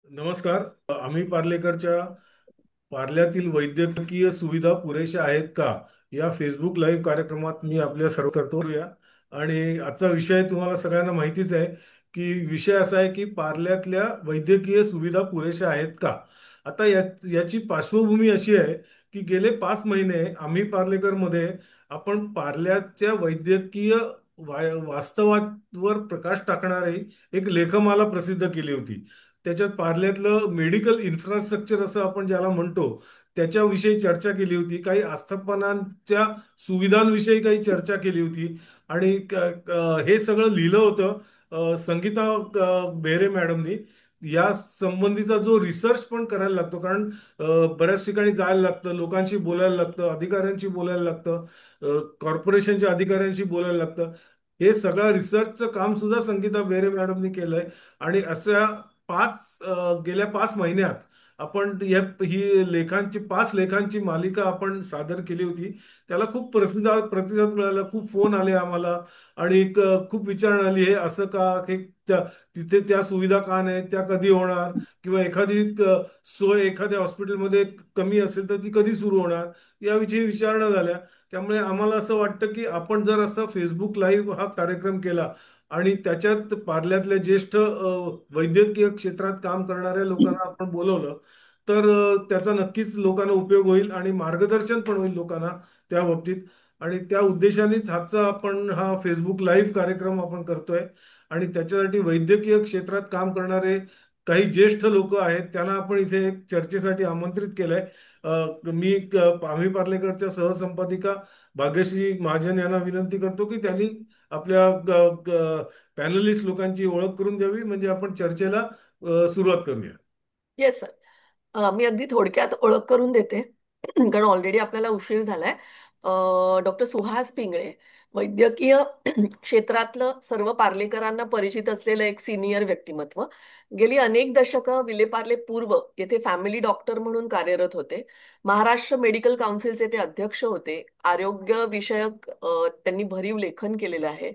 नमस्कार. आम्ही पार्लेकरच्या पार्ल्यातील वैद्यकीय सुविधा पुरेशा आहेत का या फेसबुक लाईव्ह कार्यक्रमात मी आपल्या सर्व करतो या. आणि आजचा विषय तुम्हाला सगळ्यांना माहितीच आहे की विषय असा आहे की पार्ल्यातल्या वैद्यकीय सुविधा पुरेशा आहेत का. आता याची पार्श्वभूमी अशी आहे की गेले 5 महिने आम्ही पार्लेकरमध्ये आपण पार्ल्याच्या वैद्यकीय वास्तवावर प्रकाश टाकणारी एक लेखमाला प्रसिद्ध केली होती. त्याच्यात पार्ल्यातलं मेडिकल इन्फ्रास्ट्रक्चर असं आपण ज्याला म्हणतो त्याच्याविषयी चर्चा केली होती. काही आस्थापनांच्या सुविधांविषयी काही चर्चा केली होती. आणि हे सगळं लिहिलं होतं संगीता बेहरे मॅडमनी. या संबंधीचा जो रिसर्च पण करायला लागतो, कारण बऱ्याच ठिकाणी जायला लागतं, लोकांशी बोलायला लागतं, अधिकाऱ्यांशी बोलायला लागतं, कॉर्पोरेशनच्या अधिकाऱ्यांशी बोलायला लागतं. हे सगळं रिसर्चचं काम सुद्धा संगीता बेहरे मॅडमनी केलंय. आणि अशा गेल्या 5 महिन्यात आपण ही लेखांची 5 लेखांची मालिका आपण सादर केली होती. त्याला खूप प्रतिसाद मिळाला, खूप फोन आले आम्हाला. आणि खूप विचारणा आली, हे असं का, हे तिथे त्या सुविधा का नाहीत, त्या कधी होणार, किंवा एखादी सोय एखाद्या हॉस्पिटलमध्ये कमी असेल तर ती कधी सुरू होणार, याविषयी विचारणा झाल्या. त्यामुळे आम्हाला असं वाटतं की आपण जर असा फेसबुक लाईव्ह हा कार्यक्रम केला आणि त्याच्यात पार्ल्यातल्या ज्येष्ठ वैद्यकीय क्षेत्रात काम करणाऱ्या लोकांना आपण बोलवलं तर त्याचा नक्कीच लोकांना उपयोग होईल आणि मार्गदर्शन पण होईल लोकांना त्या बाबतीत. आणि त्या उद्देशानेच आजचा आपण हा फेसबुक लाईव्ह कार्यक्रम आपण करतोय. आणि त्याच्यासाठी वैद्यकीय क्षेत्रात काम करणारे काही ज्येष्ठ लोक आहेत त्यांना आपण इथे एक चर्चेसाठी आमंत्रित केलंय. आम्ही पार्लेकरच्या सहसंपादिका भाग्यश्री महाजन यांना विनंती करतो की त्यांनी आपल्या पॅनलिस्ट लोकांची ओळख करून द्यावी, म्हणजे आपण चर्चेला सुरुवात करूया. Yes sir. मी अगदी थोडक्यात ओळख करून देते कारण ऑलरेडी आपल्याला उशीर झालाय. डॉक्टर सुहास पिंगळे, वैद्यकीय क्षेत्रातलं सर्व पार्लेकरांना परिचित असलेलं एक सिनियर व्यक्तिमत्व. गेली अनेक दशकं विलेपार्ले पूर्व येथे फॅमिली डॉक्टर म्हणून कार्यरत होते. महाराष्ट्र मेडिकल काउन्सिलचे ते अध्यक्ष होते. आरोग्य विषयक त्यांनी भरीव लेखन केलेलं आहे.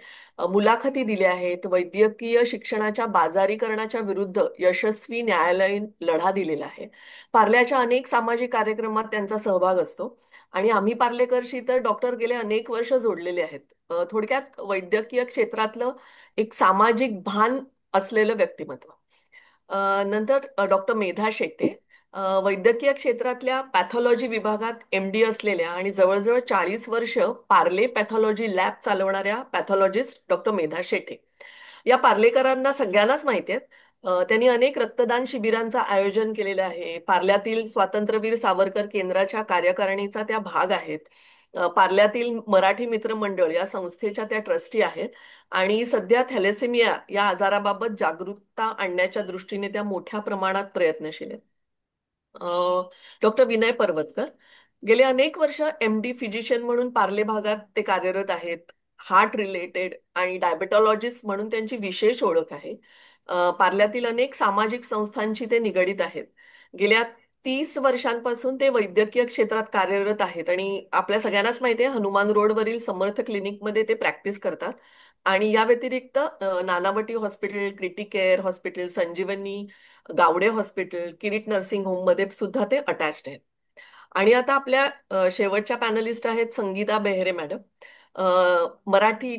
मुलाखती दिल्या आहेत. वैद्यकीय शिक्षणाच्या बाजारीकरणाच्या विरुद्ध यशस्वी न्यायालयीन लढा दिलेला आहे. पार्ल्याच्या अनेक सामाजिक कार्यक्रमात त्यांचा सहभाग असतो. आणि आम्ही पार्लेकरशी तर डॉक्टर गेले अनेक वर्ष जोडलेले आहेत. थोडक्यात वैद्यकीय क्षेत्रातलं एक सामाजिक भान असलेलं व्यक्तिमत्व. नंतर डॉक्टर मेधा शेटे, वैद्यकीय क्षेत्रातल्या पॅथॉलॉजी विभागात MD असलेल्या आणि जवळजवळ 40 वर्ष पार्ले पॅथॉलॉजी लॅब चालवणाऱ्या पॅथॉलॉजिस्ट डॉक्टर मेधा शेटे. या पार्लेकरांना सगळ्यांनाच माहिती आहेत. त्यांनी अनेक रक्तदान शिबिरांचं आयोजन केलेलं आहे. पार्ल्यातील स्वातंत्र्यवीर सावरकर केंद्राच्या कार्यकारिणीचा त्या भाग आहेत. पार्ल्यातील मराठी मित्र मंडळ या संस्थेच्या त्या ट्रस्टी आहेत. आणि सध्या थॅलेसेमिया या आजाराबाबत जागरूकता आणण्याच्या दृष्टीने त्या मोठ्या प्रमाणात प्रयत्नशील आहेत. डॉक्टर विनय पर्वतकर, गेले अनेक वर्ष MD फिजिशियन म्हणून पार्ले भागात ते कार्यरत आहेत. हार्ट रिलेटेड आणि डायबेटॉलॉजिस्ट म्हणून त्यांची विशेष ओळख आहे. पार्ल्यातील अनेक सामाजिक संस्थांशी ते निगडित आहेत. गेल्या 30 वर्षांपासून ते वैद्यकीय क्षेत्रात कार्यरत आहेत आणि आपल्या सगळ्यांनाच माहिती आहे हनुमान रोडवरील समर्थ क्लिनिकमध्ये ते प्रॅक्टिस करतात. आणि या व्यतिरिक्त Nanavati hospital, Criticare hospital, Sanjeevani, Gawade hospital, Kirit nursing home मध्ये सुद्धा ते अटॅच्ड आहेत. आणि आता आपल्या शेवटच्या पॅनलिस्ट आहेत संगीता बेहरे मॅडम.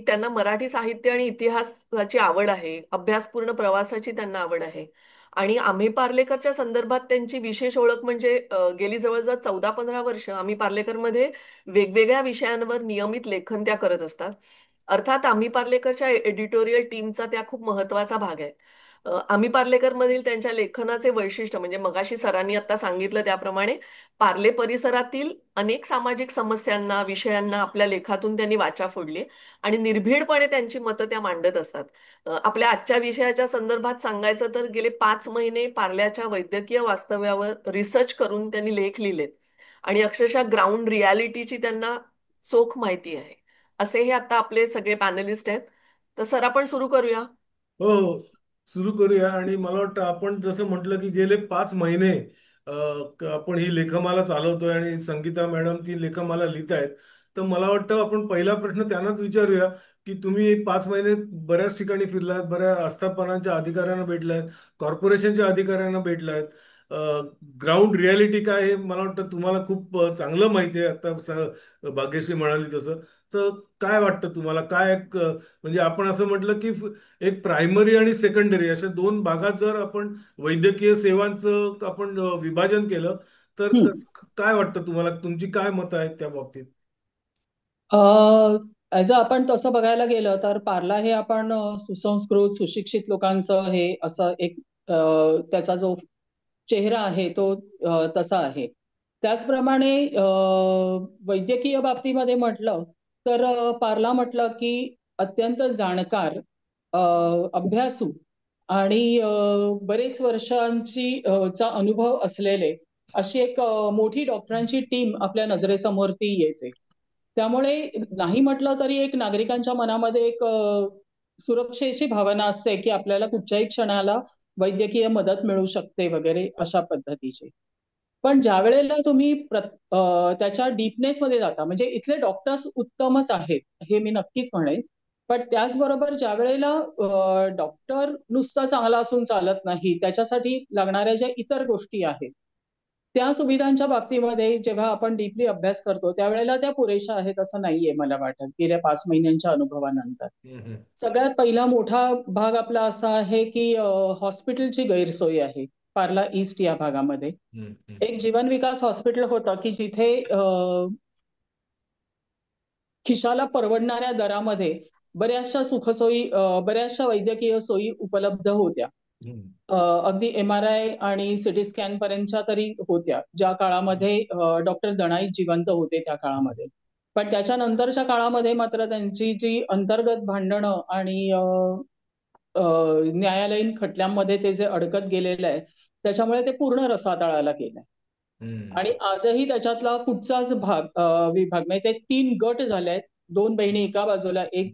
त्यांना मराठी साहित्य आणि इतिहासाची आवड आहे. अभ्यासपूर्ण प्रवासाची त्यांना आवड आहे. आणि आम्ही पार्लेकरच्या संदर्भात त्यांची विशेष ओळख म्हणजे गेली जवळजवळ 14-15 वर्ष आम्ही पार्लेकरमध्ये वेगवेगळ्या विषयांवर नियमित लेखन त्या करत असतात. अर्थात आम्ही पार्लेकरच्या एडिटोरियल टीमचा त्या खूप महत्वाचा भाग आहे. आम्ही पार्लेकर मधील त्यांच्या लेखनाचे वैशिष्ट्य म्हणजे मगाशी सरांनी आता सांगितलं त्याप्रमाणे पार्ले परिसरातील अनेक सामाजिक समस्यांना, विषयांना आपल्या लेखातून त्यांनी वाचा फोडली आणि निर्भीडपणे त्यांची मतं त्या मांडत असतात. आपल्या आजच्या विषयाच्या संदर्भात सांगायचं तर गेले 5 महिने पार्ल्याच्या वैद्यकीय वास्तव्यावर रिसर्च करून त्यांनी लेख लिहिलेत आणि अक्षरशः ग्राउंड रियालिटीची त्यांना चोख माहिती आहे. असे हे आता आपले सगळे पॅनलिस्ट आहेत. तर सर आपण सुरू करूया. हो, हो. सुरू करूया. आणि मला वाटतं आपण जसं म्हटलं की गेले 5 महिने आपण ही लेखमाला चालवतोय आणि संगीता मॅडम ती लेखमाला लिहित आहेत. तर मला वाटतं आपण पहिला प्रश्न त्यांनाच विचारूया की तुम्ही 5 महिने बऱ्याच ठिकाणी फिरलात, बऱ्या आस्थापनांच्या अधिकाऱ्यांना भेटलात, कॉर्पोरेशनच्या अधिकाऱ्यांना भेटलात. ग्राउंड रियालिटी काय हे मला वाटतं तुम्हाला खूप चांगलं माहिती आहे. आता भाग्यश्री म्हणाली तसं. तर काय वाटतं तुम्हाला, काय म्हणजे आपण असं म्हटलं की एक प्रायमरी आणि सेकंडरी अशा दोन भागात जर आपण वैद्यकीय सेवांचं आपण विभाजन केलं तर काय वाटतं तुम्हाला, तुमची काय मतं आहेत त्या बाबतीत? ॲज अ आपण तसं बघायला गेलं तर पार्ला हे आपण सुसंस्कृत सुशिक्षित लोकांचं हे असं एक त्याचा जो चेहरा आहे तो तसा आहे. त्याचप्रमाणे वैद्यकीय बाबतीमध्ये म्हटलं तर पार्ला म्हटलं की अत्यंत जाणकार, अ, अभ्यासू आणि बरेच वर्षांची चा अनुभव असलेले अशी एक मोठी डॉक्टरांची टीम आपल्या नजरेसमोर ती येते. त्यामुळे नाही म्हटलं तरी एक नागरिकांच्या मनामध्ये एक सुरक्षेची भावना असते की आपल्याला कुठच्याही क्षणाला वैद्यकीय मदत मिळू शकते वगैरे अशा पद्धतीची. पण ज्या वेळेला तुम्ही त्याच्या डीपनेसमध्ये जाता, म्हणजे इथले डॉक्टर्स उत्तमच आहेत हे मी नक्कीच म्हणेन. पण त्याचबरोबर ज्या वेळेला डॉक्टर नुसता चांगला असून चालत नाही, त्याच्यासाठी लागणाऱ्या ज्या इतर गोष्टी आहेत त्या सुविधांच्या बाबतीमध्ये जेव्हा आपण डीपली अभ्यास करतो त्यावेळेला त्या पुरेशा आहेत असं नाहीये मला वाटत गेल्या 5 महिन्यांच्या अनुभवानंतर. हम्म, सगळ्यात पहिला मोठा भाग आपला असा आहे की हॉस्पिटलची गैरसोय आहे पार्ला ईस्ट या भागामध्ये. हम्म, हम्म, एक जीवन विकास हॉस्पिटल होतं की जिथे खिशाला परवडणाऱ्या दरामध्ये बऱ्याचशा सुखसोयी, बऱ्याचशा वैद्यकीय सोयी उपलब्ध होत्या. हम्म, अ, अगदी MRI आणि सिटी स्कॅन पर्यंतच्या तरी होत्या, ज्या काळामध्ये डॉक्टर दणाई जिवंत होते त्या काळामध्ये. पण त्याच्यानंतरच्या काळामध्ये मात्र त्यांची जी अंतर्गत भांडणं आणि अ, न्यायालयीन खटल्यांमध्ये ते जे अडकत गेलेलं आहे त्याच्यामुळे ते पूर्ण रसातळाला गेलंय. हम्म, आणि आजही त्याच्यातला कुठचाच भाग विभाग म्हणजे ते 3 गट झाले आहेत. 2 बहिणी एका बाजूला, एक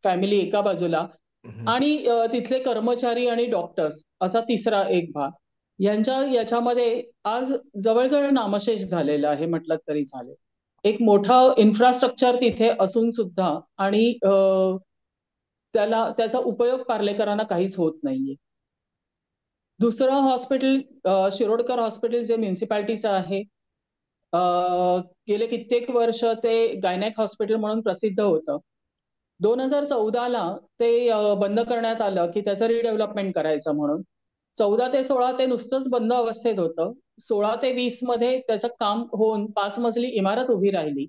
फॅमिली एका बाजूला हम्म, आणि तिथले कर्मचारी आणि डॉक्टर्स असा तिसरा एक भाग. याच्यामध्ये आज जवळजवळ नामशेष झालेलं आहे म्हटलं तरी चालेल. एक मोठं इन्फ्रास्ट्रक्चर तिथे असून सुद्धा आणि त्याचा उपयोग पार्लेकरांना काहीच होत नाहीये. दुसरं हॉस्पिटल शिरोडकर हॉस्पिटल जे म्युन्सिपाल्टीचं आहे. अ, गेले कित्येक वर्ष ते गायनॅक हॉस्पिटल म्हणून प्रसिद्ध होतं. 2014ला ते बंद करण्यात आलं की त्याचं रिडेव्हलपमेंट करायचं म्हणून. 14 ते 16 ते नुसतंच बंद अवस्थेत होतं. 16 ते 20 मध्ये त्याचं काम होऊन 5 मजली इमारत उभी राहिली.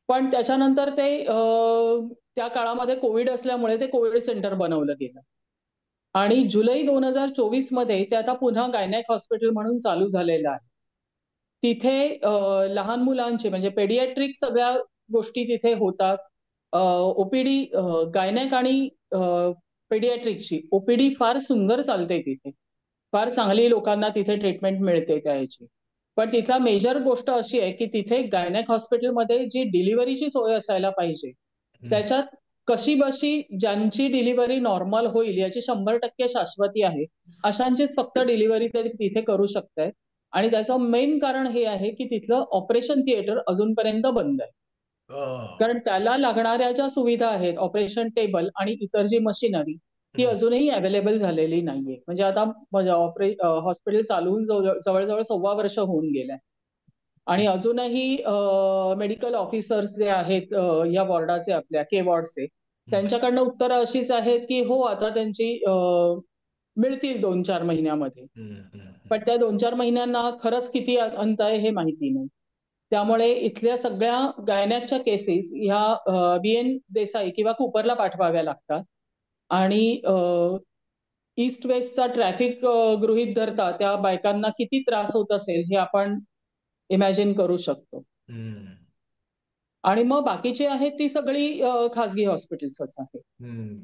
पण त्याच्यानंतर ते त्या काळामध्ये कोविड असल्यामुळे ते कोविड सेंटर बनवलं गेलं. आणि जुलै 2024 मध्ये ते आता पुन्हा गायनॅक हॉस्पिटल म्हणून चालू झालेलं आहे. तिथे लहान मुलांचे म्हणजे पेडियाट्रिक सगळ्या गोष्टी तिथे होतात. ओपीडी, गायनॅक आणि पेडियाट्रिकची ओपीडी फार सुंदर चालते तिथे. फार चांगली लोकांना तिथे ट्रीटमेंट मिळते त्याची. पण तिथला मेजर गोष्ट अशी आहे की तिथे गायनॅक हॉस्पिटलमध्ये जी डिलिव्हरीची सोय असायला पाहिजे हम्म. त्याच्यात कशी बशी ज्यांची डिलिव्हरी नॉर्मल होईल याची 100% शाश्वती आहे अशांचीच फक्त डिलिव्हरी ते तिथे करू शकतायत. आणि त्याचं मेन कारण हे आहे की तिथलं ऑपरेशन थिएटर अजूनपर्यंत बंद आहे. आ, कारण त्याला लागणाऱ्या ज्या सुविधा आहेत, ऑपरेशन टेबल आणि इतर जी मशिनरी ती हम्म, अजूनही अवेलेबल झालेली नाहीये. म्हणजे आता हॉस्पिटल चालवून जवळजवळ 1.25 वर्ष होऊन गेलंय. आणि अजूनही मेडिकल ऑफिसर्स जे आहेत या वॉर्डाचे, आपल्या के वॉर्डचे, हम्म, त्यांच्याकडनं उत्तरं अशीच आहेत की हो आता त्यांची मिळतील 2-4 महिन्यामध्ये. हम्म, हम्म, पण त्या 2-4 महिन्यांना खरंच किती अंत आहे हे माहिती नाही. त्यामुळे इथल्या सगळ्या गायनॅकच्या केसेस ह्या BN देसाई किंवा कुपरला पाठवाव्या लागतात. आणि ईस्ट वेस्टचा ट्रॅफिक गृहीत धरता त्या बायकांना किती त्रास होत असेल हे आपण इमॅजिन करू शकतो. हम्म, आणि मग बाकीची आहेत ती सगळी खाजगी हॉस्पिटल्सच आहेत. हम्म.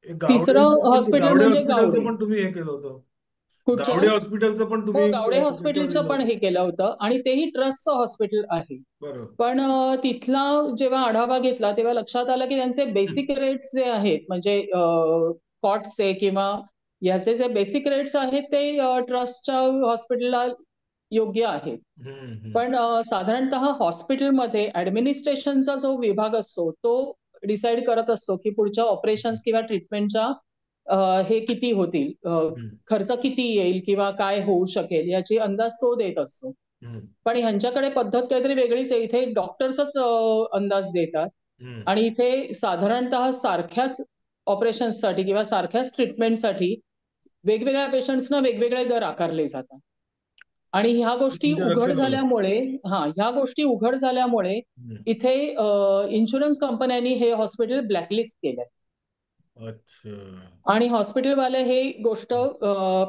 तिसरं हॉस्पिटल गावडे म्हणजे हॉस्पिटलचं गावडे. पण तुम्ही हे केलं होतं. गावडे कुठचं? हॉस्पिटलचं पण हो, तुम्ही गावडे त्याच्यावर हॉस्पिटलचं लिहिलं पण होतं. हे केलं होतं आणि तेही ट्रस्टचं हॉस्पिटल आहे. बरोबर. पण तिथला जेव्हा आढावा घेतला तेव्हा लक्षात आलं की त्यांचे बेसिक रेट्स जे आहेत म्हणजे कॉटचे किंवा याचे जे बेसिक रेट्स आहेत ते ट्रस्टच्या हॉस्पिटलला योग्य आहेत. हम्म, हम्म, पण साधारणतः हॉस्पिटलमध्ये ऍडमिनिस्ट्रेशनचा जो विभाग असतो तो डिसाईड करत असतो की पुढच्या ऑपरेशन्स किंवा ट्रीटमेंटच्या हे किती होतील, हम्म, खर्च किती येईल किंवा काय होऊ शकेल याची अंदाज तो देत असतो. हम्म, पण ह्यांच्याकडे पद्धत काहीतरी वेगळीच आहे. इथे डॉक्टर्सच अंदाज देतात हम्म. आणि इथे साधारणतः सारख्याच ऑपरेशन्ससाठी किंवा सारख्याच ट्रीटमेंटसाठी वेगवेगळ्या पेशंट्सना वेगवेगळे दर आकारले जातात. आणि तुमच्या लक्षात आलं. ह्या गोष्टी उघड झाल्यामुळे हम्म. इथे इन्शुरन्स कंपन्यांनी हे हॉस्पिटल ब्लॅकलिस्ट केलंय. अच्छा. आणि हॉस्पिटलवाले हे गोष्ट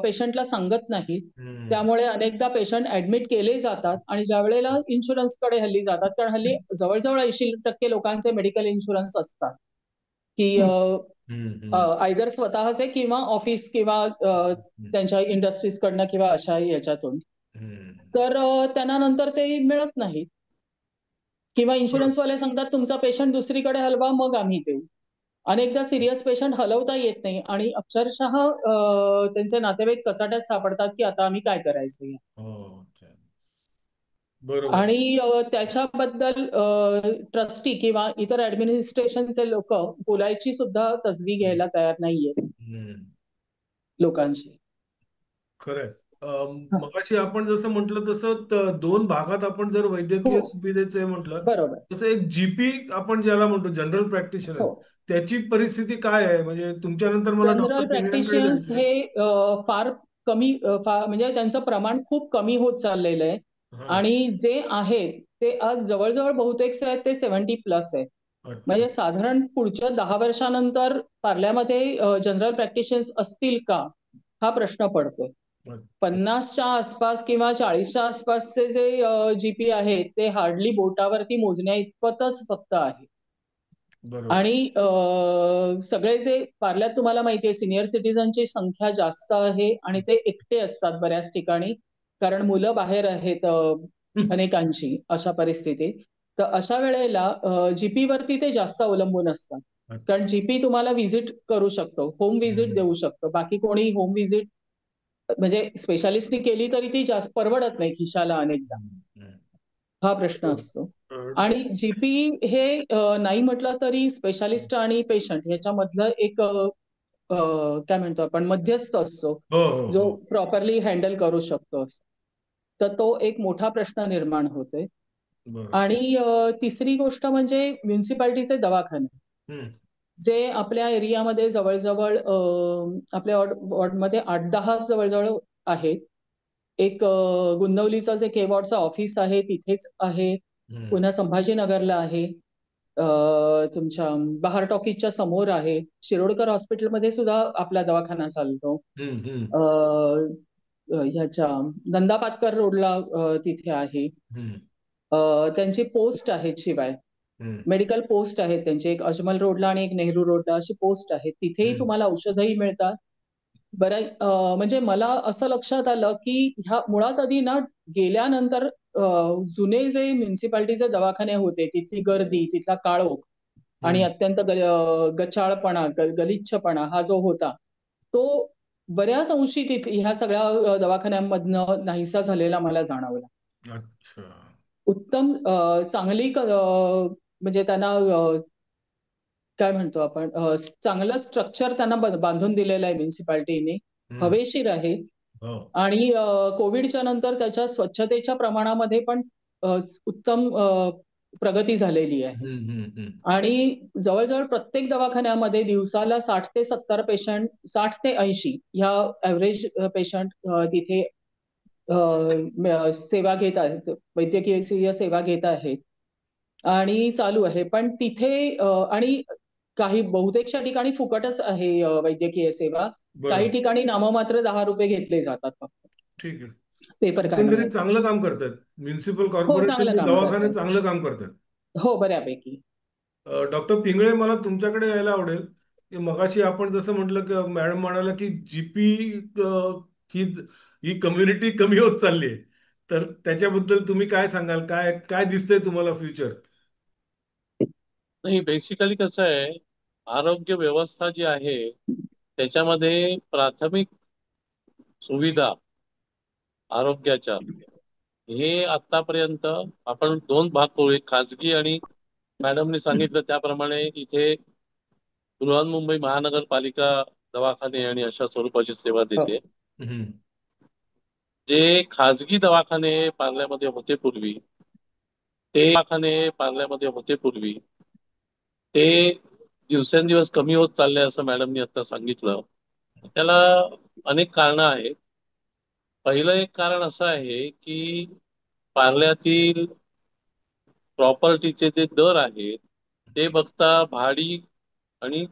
पेशंटला सांगत नाहीत. हम्म. त्यामुळे अनेकदा पेशंट ऍडमिट केले जातात आणि ज्या वेळेला इन्शुरन्सकडे हल्ली जातात, कारण हल्ली जवळजवळ 80% लोकांचे मेडिकल इन्शुरन्स असतात की हम्म. हम्म. आयदर स्वतःचे किंवा ऑफिस किंवा हम्म. त्यांच्या इंडस्ट्रीज कडनं किंवा अशा याच्यातून. हम्म. तर त्यांना नंतर ते मिळत नाही किंवा बरोबर. इन्शुरन्सवाले सांगतात तुमचा पेशंट दुसरीकडे हलवा मग आम्ही देऊ. अनेकदा सिरियस पेशंट हलवता येत नाही आणि अक्षरशः त्यांचे नातेवाईक कचाट्यात सापडतात की आता आम्ही काय करायचं. हो. अच्छा. बरोबर. आणि त्याच्याबद्दल ट्रस्टी किंवा इतर ऍडमिनिस्ट्रेशनचे लोक बोलायची सुद्धा तसदी हम्म. घ्यायला तयार नाहीये हम्म. लोकांशी. खरंय. हा, मगाशी आपण जसं म्हटलं तसं दोन भागात आपण जर हो, वैद्यकीय सुविधेचे म्हटलं बरोबर. तसं एक जीपी आपण ज्याला म्हणतो जनरल प्रॅक्टिशनर, हो, त्याची परिस्थिती काय आहे? म्हणजे तुमच्यानंतर मला जनरल डॉक्टर पिंगळ्यांकडे प्रॅक्टिशियन्स जायचंय. हे फार कमी, म्हणजे त्यांचं प्रमाण खूप कमी होत चाललेलं आहे. हा. आणि जे आहेत ते आज जवळजवळ बहुतेक आहेत ते 70+ आहे. अच्छा. म्हणजे साधारण पुढच्या 10 वर्षानंतर पार्ल्यामध्ये जनरल प्रॅक्टिशियन्स असतील का हा प्रश्न पडतोय. अच्छा. 50च्या आसपास किंवा 40च्या आसपासचे जे जीपी आहेत ते हार्डली बोटावरती मोजण्या इतपतच फक्त आहे. बरोबर. आणि सगळे जे पार्ल्यात तुम्हाला माहिती आहे सिनियर सिटीजनची संख्या जास्त आहे आणि ते एकटे असतात बऱ्याच ठिकाणी, कारण मुलं बाहेर आहेत अनेकांची अशा परिस्थितीत. तर अशा वेळेला जीपी वरती ते जास्त अवलंबून असतात. कारण जीपी तुम्हाला व्हिजिट करू शकतो, होम व्हिजिट हम्म. देऊ शकतो. बाकी कोणी होम व्हिजिट म्हणजे स्पेशालिस्टनी केली तरी ती जास्त परवडत नाही खिशाला अनेकदा. हम्म. हा प्रश्न असतो. आणि जीपी हे नाही म्हटलं तरी स्पेशालिस्ट आणि पेशंट ह्याच्यामधलं एक काय म्हणतो आपण मध्यस्थ असतो हो, हो, जो हो. प्रॉपरली हँडल करू शकतो. तर तो एक मोठा प्रश्न निर्माण होतोय. बरोबर. आणि तिसरी गोष्ट म्हणजे म्युन्सिपाल्टीचे दवाखाने हम्म. जे आपल्या एरियामध्ये जवळजवळ आपल्या वॉर्डमध्ये 8-10 जवळजवळ आहेत. एक गुंदवलीचं जे केवॉर्डचं ऑफिस आहे तिथेच आहे. हम्म. पुन्हा संभाजीनगरला आहे. तुमच्या बहार टॉकीजच्या समोर आहे. शिरोडकर हॉस्पिटलमध्ये सुद्धा आपला दवाखाना चालतो. हम्म. हम्म. अ, ह्याच्या नंदा पातकर रोडला तिथे आहे. हम्म. त्यांची पोस्ट आहेत शिवाय हम्म. मेडिकल पोस्ट आहेत त्यांचे एक अजमल रोडला आणि एक नेहरू रोडला अशी पोस्ट आहेत. तिथेही हम्म. तुम्हाला औषधही मिळतात. बरं म्हणजे मला असं लक्षात आलं की ह्या मुळात आधी ना गेल्यानंतर जुने जे म्युन्सिपाल्टीचे दवाखाने होते तिथली गर्दी तिथला काळोख आणि हम्म. अत्यंत गचाळपणा गलिच्छपणा हा जो होता तो बऱ्याच अंशी ह्या सगळ्या दवाखान्यांमधनं नाहीसा झालेला मला जाणवला. अच्छा. उत्तम चांगली म्हणजे त्यांना काय म्हणतो आपण चांगलं स्ट्रक्चर त्यांना बांधून दिलेलं आहे म्युन्सिपाल्टीने. हम्म. हवेशीर आहे. हो. आणि कोविडच्या नंतर त्याच्या स्वच्छतेच्या प्रमाणामध्ये पण उत्तम प्रगती झालेली आहे. हम्म. हम्म. हम्म. आणि जवळजवळ प्रत्येक दवाखान्यामध्ये दिवसाला 60 ते 70 पेशंट, 60 ते 80 ह्या ऍव्हरेज पेशंट तिथे सेवा घेत आहेत, वैद्यकीय सेवा घेत आहेत. आणि चालू आहे पण तिथे आणि काही बहुतेकच्या ठिकाणी फुकटच आहे वैद्यकीय सेवा. काही बरोबर. ठिकाणी नाममात्र ₹10 घेतले जातात फक्त ठीक आहे. पेपर एकंदरीत काढण्याचे. चांगलं काम करतात म्युन्सिपल हो, चांगलं कॉर्पोरेशनचे काम दवाखाने, करतात. चांगलं काम करतात. हो, बऱ्यापैकी. डॉक्टर पिंगळे, मला तुमच्याकडे यायला आवडेल की मगाशी आपण जसं म्हटलं की मॅडम म्हणाला की जीपी ही ही कम्युनिटी कमी होत चालली आहे, तर त्याच्याबद्दल तुम्ही काय सांगाल? काय काय दिसतंय तुम्हाला फ्युचर? नाही, बेसिकली कसं आहे, आरोग्य व्यवस्था जी आहे त्याच्यामध्ये प्राथमिक सुविधा आरोग्याच्या हे आतापर्यंत आपण दोन भाग करू, एक खाजगी आणि मॅडमनी सांगितलं त्याप्रमाणे इथे बृहन्मुंबई महानगरपालिका दवाखाने आणि अशा स्वरूपाची सेवा देते. हम्म. जे खाजगी दवाखाने पार्ल्यामध्ये होते पूर्वी, ते दिवसेंदिवस कमी होत चालले असं मॅडमनी आता सांगितलं. त्याला अनेक कारणं आहेत. पहिलं एक कारण असं आहे की पार्ल्यातील प्रॉपर्टीचे जे दर आहेत ते बघता भाडी आणि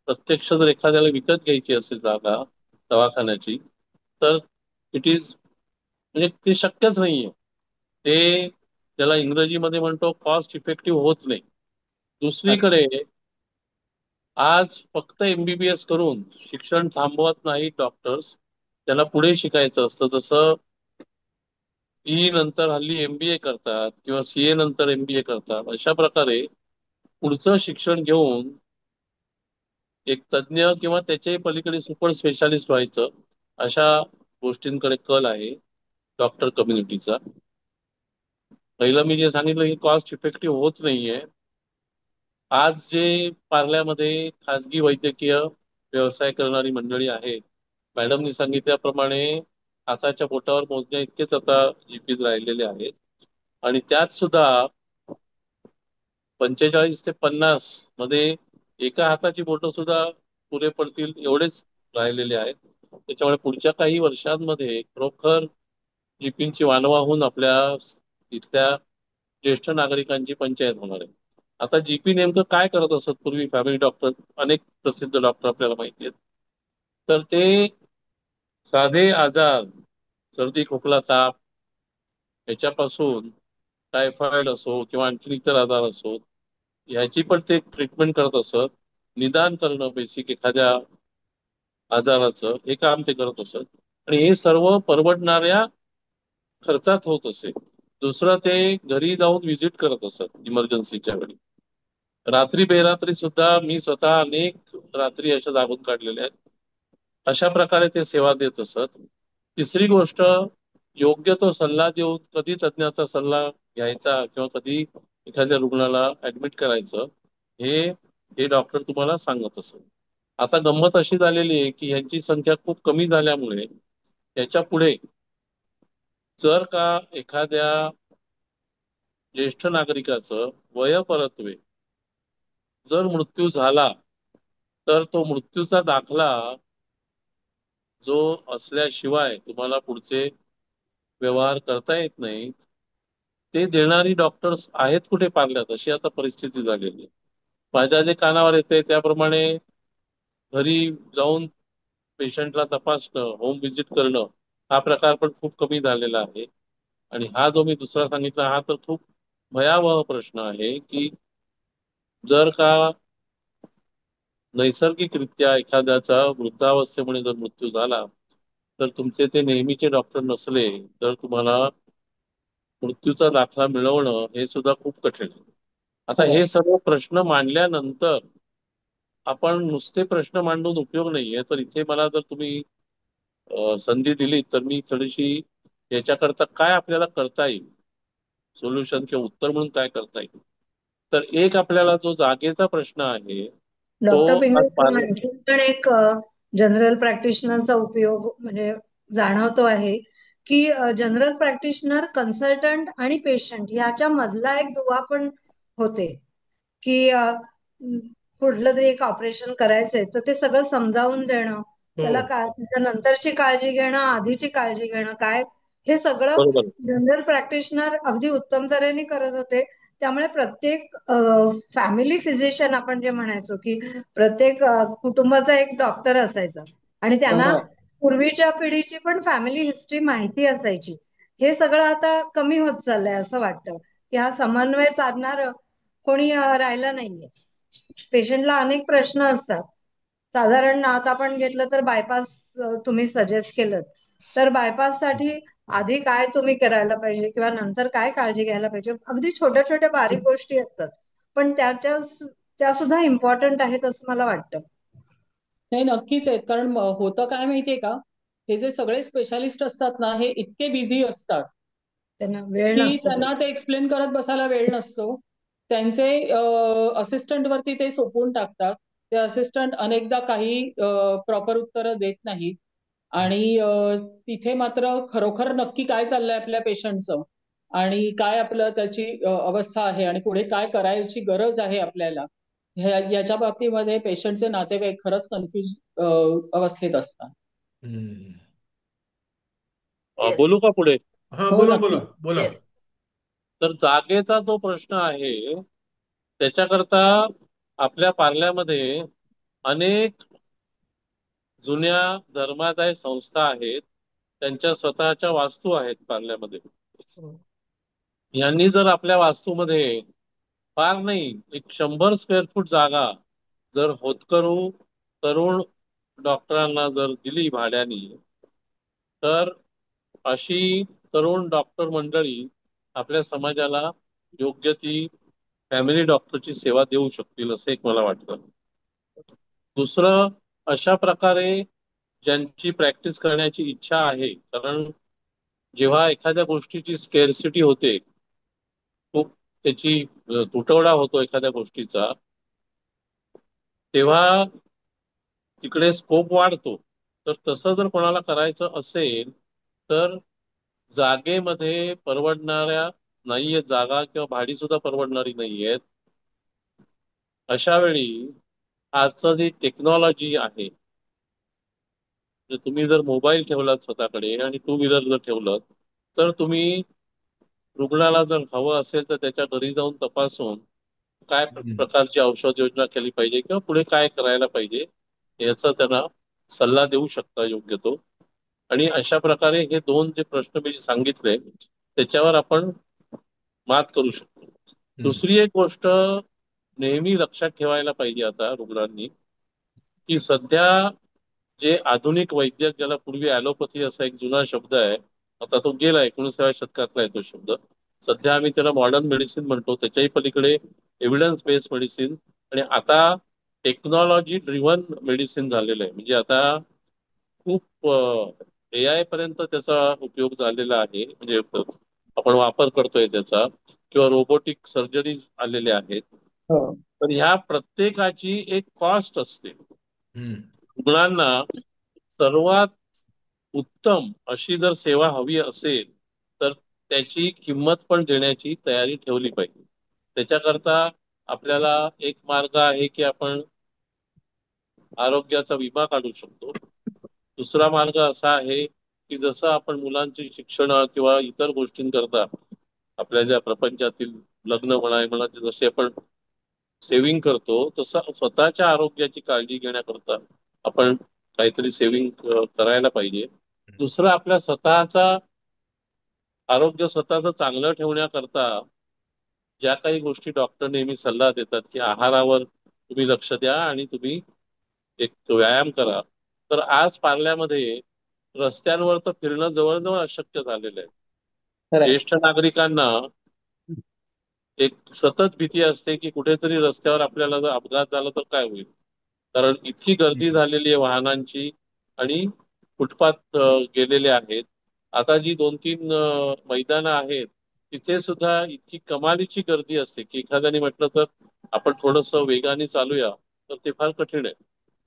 प्रत्यक्ष जर एखाद्याला विकत घ्यायची असेल जागा दवाखान्याची, तर इट इज म्हणजे ते शक्यच नाहीये. ते त्याला इंग्रजीमध्ये म्हणतो कॉस्ट इफेक्टिव्ह होत नाही. दुसरीकडे आज फक्त एमबीबीएस करून शिक्षण थांबवत नाहीत डॉक्टर्स, त्यांना पुढे शिकायचं असतं. जसं ई नंतर हल्ली एमबीए करतात किंवा सीए नंतर एमबीए करतात, अशा प्रकारे पुढचं शिक्षण घेऊन एक तज्ज्ञ किंवा त्याच्याही पलीकडे सुपर स्पेशालिस्ट व्हायचं, अशा गोष्टींकडे कल आहे डॉक्टर कम्युनिटीचा. पहिलं मी जे सांगितलं की कॉस्ट इफेक्टिव्ह होत नाहीये. आज जे पार्ल्यामध्ये खाजगी वैद्यकीय व्यवसाय करणारी मंडळी आहेत, मॅडमनी सांगितल्याप्रमाणे हाताच्या बोटावर मोजण्या इतकेच आता जीपीज राहिलेले आहेत. आणि त्यात सुद्धा 45 ते 50 मध्ये एका हाताची बोटं सुद्धा पुरे पडतील एवढेच राहिलेले आहेत. त्याच्यामुळे पुढच्या काही वर्षांमध्ये खरोखर जीपींची वानवा होऊन आपल्या इथल्या ज्येष्ठ नागरिकांची पंचायत होणार आहे. आता जीपी नेमकं काय करत असत पूर्वी फॅमिली डॉक्टर, अनेक प्रसिद्ध डॉक्टर आपल्याला माहिती आहेत. तर ते साधे आजार, सर्दी खोकला ताप याच्यापासून टायफॉइड असो किंवा आणखी इतर आजार असो, ह्याची पण ते ट्रीटमेंट करत असत. निदान करणं बेसिक एखाद्या आजाराचं हे काम ते करत असत. आणि हे सर्व परवडणाऱ्या खर्चात होत असे. दुसरं ते घरी जाऊन व्हिजिट करत असत इमर्जन्सीच्या वेळी. रात्री बेरात्री सुद्धा मी स्वतः अनेक रात्री अशा जागून काढलेल्या आहेत. अशा प्रकारे ते सेवा देत असत. तिसरी गोष्ट, योग्य तो सल्ला देऊन कधी तज्ज्ञाचा सल्ला घ्यायचा किंवा कधी एखाद्या रुग्णाला ऍडमिट करायचं, हे हे डॉक्टर तुम्हाला सांगत असत. आता गंमत अशी झालेली आहे की यांची संख्या खूप कमी झाल्यामुळे याच्या पुढे जर का एखाद्या ज्येष्ठ नागरिकाचं वयपरत्वे जर मृत्यू झाला, तर तो मृत्यूचा दाखला जो असल्याशिवाय तुम्हाला पुढचे व्यवहार करता येत नाहीत, ते देणारी डॉक्टर्स आहेत कुठे पार्ल्यात, अशी आता परिस्थिती झालेली आहे. माझ्या जे कानावर येते त्याप्रमाणे घरी जाऊन पेशंटला तपासणं, होम व्हिजिट करणं, हा प्रकार पण खूप कमी झालेला आहे. आणि हा जो मी दुसरा सांगितला हा तर खूप भयावह प्रश्न आहे की जर का नैसर्गिकरित्या एखाद्याचा वृद्धावस्थेमुळे जर मृत्यू झाला, तर तुमचे ते नेहमीचे डॉक्टर नसले तर तुम्हाला मृत्यूचा दाखला मिळवणं हे सुद्धा खूप कठीण आहे. आता हो. हे सर्व प्रश्न मांडल्यानंतर आपण नुसते प्रश्न मांडून उपयोग नाहीये. तर इथे मला जर तुम्ही संधी दिली तर मी थोडीशी याच्याकरता काय आपल्याला करता येईल, सोल्युशन किंवा उत्तर म्हणून काय करता येईल. तर एक आपल्याला जो जागेचा प्रश्न आहे तो डॉक्टर आज पिंगळे आणखी पण एक जनरल प्रॅक्टिशनरचा उपयोग म्हणजे जाणवतो आहे की जनरल प्रॅक्टिशनर, कन्सल्टंट आणि पेशंट ह्याच्या मधला एक दुवा पण होते की कुठलं तरी एक ऑपरेशन करायचंय तर ते सगळं समजावून देणं, त्याला हो. त्याच्या नंतरची काळजी घेणं, आधीची काळजी घेणं काय, हे सगळं बरोबर. जनरल प्रॅक्टिशनर अगदी उत्तम तऱ्हेने करत होते. त्यामुळे प्रत्येक फॅमिली फिजिशियन आपण जे म्हणायचो की प्रत्येक कुटुंबाचा एक डॉक्टर असायचा आणि त्यांना हो. पूर्वीच्या पिढीची पण फॅमिली हिस्ट्री माहिती असायची. हे सगळं आता कमी होत चाललंय असं वाटतं की हा समन्वय साधणार कोणी राहिलं नाहीये. पेशंटला अनेक प्रश्न असतात. साधारण आता आपण घेतलं तर बायपास तुम्ही सजेस्ट केलं तर बायपास साठी आधी काय तुम्ही करायला पाहिजे किंवा नंतर काय काळजी घ्यायला पाहिजे, अगदी छोट्या छोट्या बारीक गोष्टी असतात पण त्या सुद्धा इम्पॉर्टंट आहेत असं मला वाटतं. नाही, नक्कीच आहेत. कारण होतं काय माहितीये का, हे जे सगळे स्पेशालिस्ट असतात ना, हे इतके बिझी असतात त्यांना वेळ की नसतो. त्यांना ते एक्सप्लेन करत बसायला वेळ नसतो. त्यांचे असिस्टंट वरती ते सोपवून टाकतात. ते असिस्टंट अनेकदा काही प्रॉपर उत्तरं देत नाहीत आणि तिथे मात्र खरोखर नक्की काय चाललंय आपल्या पेशंटचं आणि काय आपलं त्याची अवस्था आहे आणि पुढे काय करायची गरज आहे आपल्याला याच्या बाबतीमध्ये पेशंटचे नातेवाईक खरंच कन्फ्युज अवस्थेत असतात. हम्म. येस. बोलू का पुढे? हा, हो, बोला बोला नक्की. बोला. येस. तर जागेचा जो प्रश्न आहे त्याच्याकरता आपल्या पार्ल्यामध्ये अनेक जुन्या धर्मादाय संस्था आहेत. त्यांच्या स्वतःच्या वास्तू आहेत पार्ल्यामध्ये. यांनी जर आपल्या वास्तूमध्ये फार नाही एक 100 स्क्वेअर फूट जागा जर होतकरू तरुण डॉक्टरांना जर दिली भाड्याने, तर अशी तरुण डॉक्टर मंडळी आपल्या समाजाला योग्य ती फॅमिली डॉक्टरची सेवा देऊ शकतील असं एक मला वाटतं. दुसरं, अशा प्रकारे ज्यांची प्रॅक्टिस करण्याची इच्छा आहे, कारण जेव्हा एखाद्या गोष्टीची स्केअरसिटी होते, खूप त्याची तुटवडा होतो एखाद्या गोष्टीचा, तेव्हा तिकडे स्कोप वाढतो. तर तसं जर कोणाला करायचं असेल तर जागेमध्ये परवडणाऱ्या नाहीये जागा किंवा भाडी सुद्धा परवडणारी नाहीयेत. अशा वेळी आजचं जी टेक्नॉलॉजी आहे, तर तुम्ही जर मोबाईल ठेवलात स्वतःकडे आणि टू व्हीलर जर ठेवलं, तर तुम्ही रुग्णाला जर हवं असेल तर त्याच्या घरी जाऊन तपासून काय हम्म. प्रकारची औषध योजना केली पाहिजे किंवा पुढे काय करायला पाहिजे याचा त्यांना सल्ला देऊ शकता योग्य तो. आणि अशा प्रकारे हे दोन जे प्रश्न मी जे सांगितले त्याच्यावर आपण मात करू शकतो. हम्म. दुसरी एक गोष्ट नेहमी लक्षात ठेवायला पाहिजे आता रुग्णांनी, की सध्या जे आधुनिक वैद्यक, ज्याला पूर्वी ॲलोपॅथी असा एक जुना शब्द आहे, आता तो गेला, 19व्या शतकातला आहे तो शब्द. सध्या आम्ही त्याला मॉडर्न मेडिसिन म्हणतो. त्याच्याही पलीकडे एव्हिडन्स बेस्ड मेडिसिन आणि आता टेक्नॉलॉजी ड्रिव्हन मेडिसिन झालेलं आहे. म्हणजे आता खूप AI पर्यंत त्याचा उपयोग झालेला आहे. म्हणजे आपण वापर करतोय त्याचा, किंवा रोबोटिक सर्जरीज आलेल्या आहेत. हो. तर ह्या प्रत्येकाची एक कॉस्ट असते. हम्म. रुग्णांना सर्वात उत्तम अशी जर सेवा हवी असेल तर त्याची किंमत पण देण्याची तयारी ठेवली पाहिजे. त्याच्याकरता आपल्याला एक मार्ग आहे की आपण आरोग्याचा विमा काढू शकतो. दुसरा मार्ग असा आहे की जसं आपण मुलांची शिक्षण किंवा इतर गोष्टींकरता आपल्या ज्या प्रपंचातील लग्न म्हणा जसे आपण सेव्हिंग करतो, तसं स्वतःच्या आरोग्याची काळजी घेण्याकरता आपण काहीतरी सेव्हिंग करायला पाहिजे. दुसरं, आपल्या स्वतःचा आरोग्य स्वतःचं चांगलं ठेवण्याकरता ज्या काही गोष्टी डॉक्टर नेहमी सल्ला देतात की आहारावर तुम्ही लक्ष द्या आणि तुम्ही एक व्यायाम करा, तर आज पार्ल्यामध्ये रस्त्यांवर तर फिरणं जवळजवळ अशक्य झालेलं आहे. खरंय. ज्येष्ठ नागरिकांना एक सतत भीती असते की कुठेतरी रस्त्यावर आपल्याला जर अपघात झाला तर काय होईल, कारण इतकी गर्दी झालेली आहे वाहनांची आणि फुटपाथ गेलेले आहेत. आता जी 2-3 मैदानं आहेत तिथे सुद्धा इतकी कमालीची गर्दी असते की एखाद्याने म्हटलं तर आपण थोडंसं वेगाने चालूया तर ते फार कठीण आहे.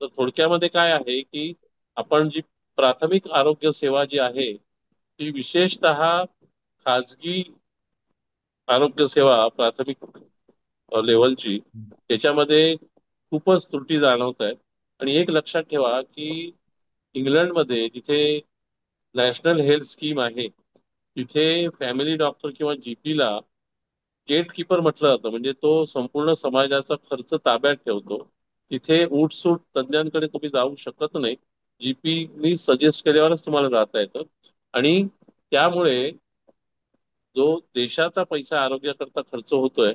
तर थोडक्यामध्ये काय आहे की आपण जी प्राथमिक आरोग्य सेवा जी आहे ती विशेषतः खाजगी आरोग्य सेवा प्राथमिक लेव्हलची, त्याच्यामध्ये खूपच त्रुटी जाणवत आहे. आणि एक लक्षात ठेवा की इंग्लंडमध्ये जिथे नॅशनल हेल्थ स्कीम आहे तिथे फॅमिली डॉक्टर किंवा जीपीला गेट कीपर म्हटलं जातं. म्हणजे तो संपूर्ण समाजाचा खर्च ताब्यात ठेवतो. तिथे उठसूट तज्ज्ञांकडे तुम्ही जाऊ शकत नाही. जीपीनी सजेस्ट केल्यावरच तुम्हाला जाता येतं. आणि त्यामुळे जो देशाचा पैसा आरोग्याकरता खर्च होतोय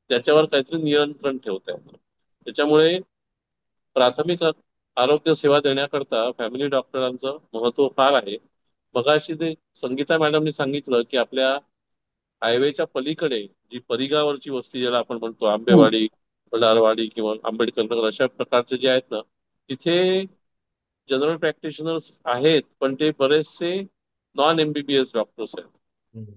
त्याच्यावर काहीतरी नियंत्रण ठेवता येतं. त्याच्यामुळे प्राथमिक आरोग्य सेवा देण्याकरता फॅमिली डॉक्टरांचं महत्व फार आहे. मगाशी जे संगीता मॅडमनी सांगितलं की आपल्या हायवेच्या पलीकडे जी परिगावरची वस्ती ज्याला आपण म्हणतो, हम्म. आंबेवाडी, वडारवाडी किंवा आंबेडकर नगर, अशा प्रकारचे जे आहेत ना, तिथे जनरल प्रॅक्टिशनर्स आहेत पण ते बरेचसे नॉन MBBS डॉक्टर्स आहेत. हम्म.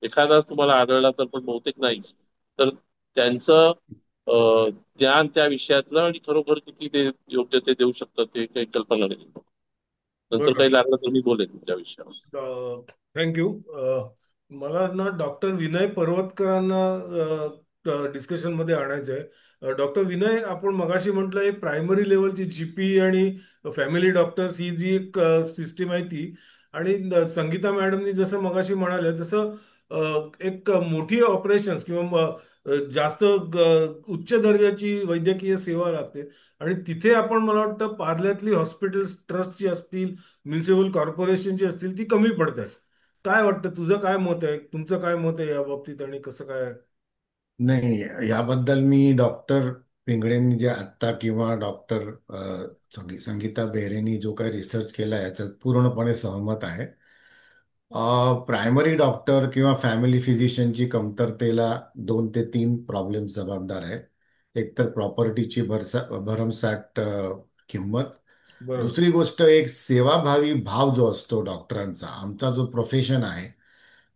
एखादाच तुम्हाला आढळला तर पण बहुतेक नाहीच. तर त्यांचं ज्ञान त्या विषयातलं आणि खरोखर किती ते योग्य ते देऊ शकतात ते काही कल्पना नाही. नंतर बरं. काही लागलं तर मी बोलेन त्या विषयावर. थँक्यू. मला ना डॉक्टर विनय पर्वतकरांना डिस्कशन मध्ये आणायचं आहे. डॉक्टर विनय, आपण मगाशी म्हटलं एक प्रायमरी लेवलची जीपी आणि फॅमिली डॉक्टर्स ही जी एक सिस्टीम आहे ती, आणि संगीता मॅडमनी जसं मगाशी म्हणाले तसं एक मोठी ऑपरेशन्स किंवा जास्त उच्च दर्जाची वैद्यकीय सेवा लागते. आणि तिथे आपण मला वाटतं पार्ल्यातली हॉस्पिटल्स ट्रस्टची असतील, म्युन्सिपल कॉर्पोरेशनची असतील, ती कमी पडत आहेत. काय वाटतं, तुझं काय मत आहे, तुमचं काय मत आहे या बाबतीत, आणि कसं काय? नाही, याबद्दल मी डॉक्टर पिंगळेंनी जे आत्ता किंवा डॉक्टर संगीता बेहेरेंनी जो काही रिसर्च केला आहे याच्यात पूर्णपणे सहमत आहे. प्रायमरी डॉक्टर किंवा फॅमिली फिजिशियनची कमतरतेला 2 ते 3 प्रॉब्लेम जबाबदार आहेत. एक तर प्रॉपर्टीची भरमसाठ किंमत. बरोबर. दुसरी गोष्ट, एक सेवाभावी भाव जो असतो डॉक्टरांचा, आमचा जो प्रोफेशन आहे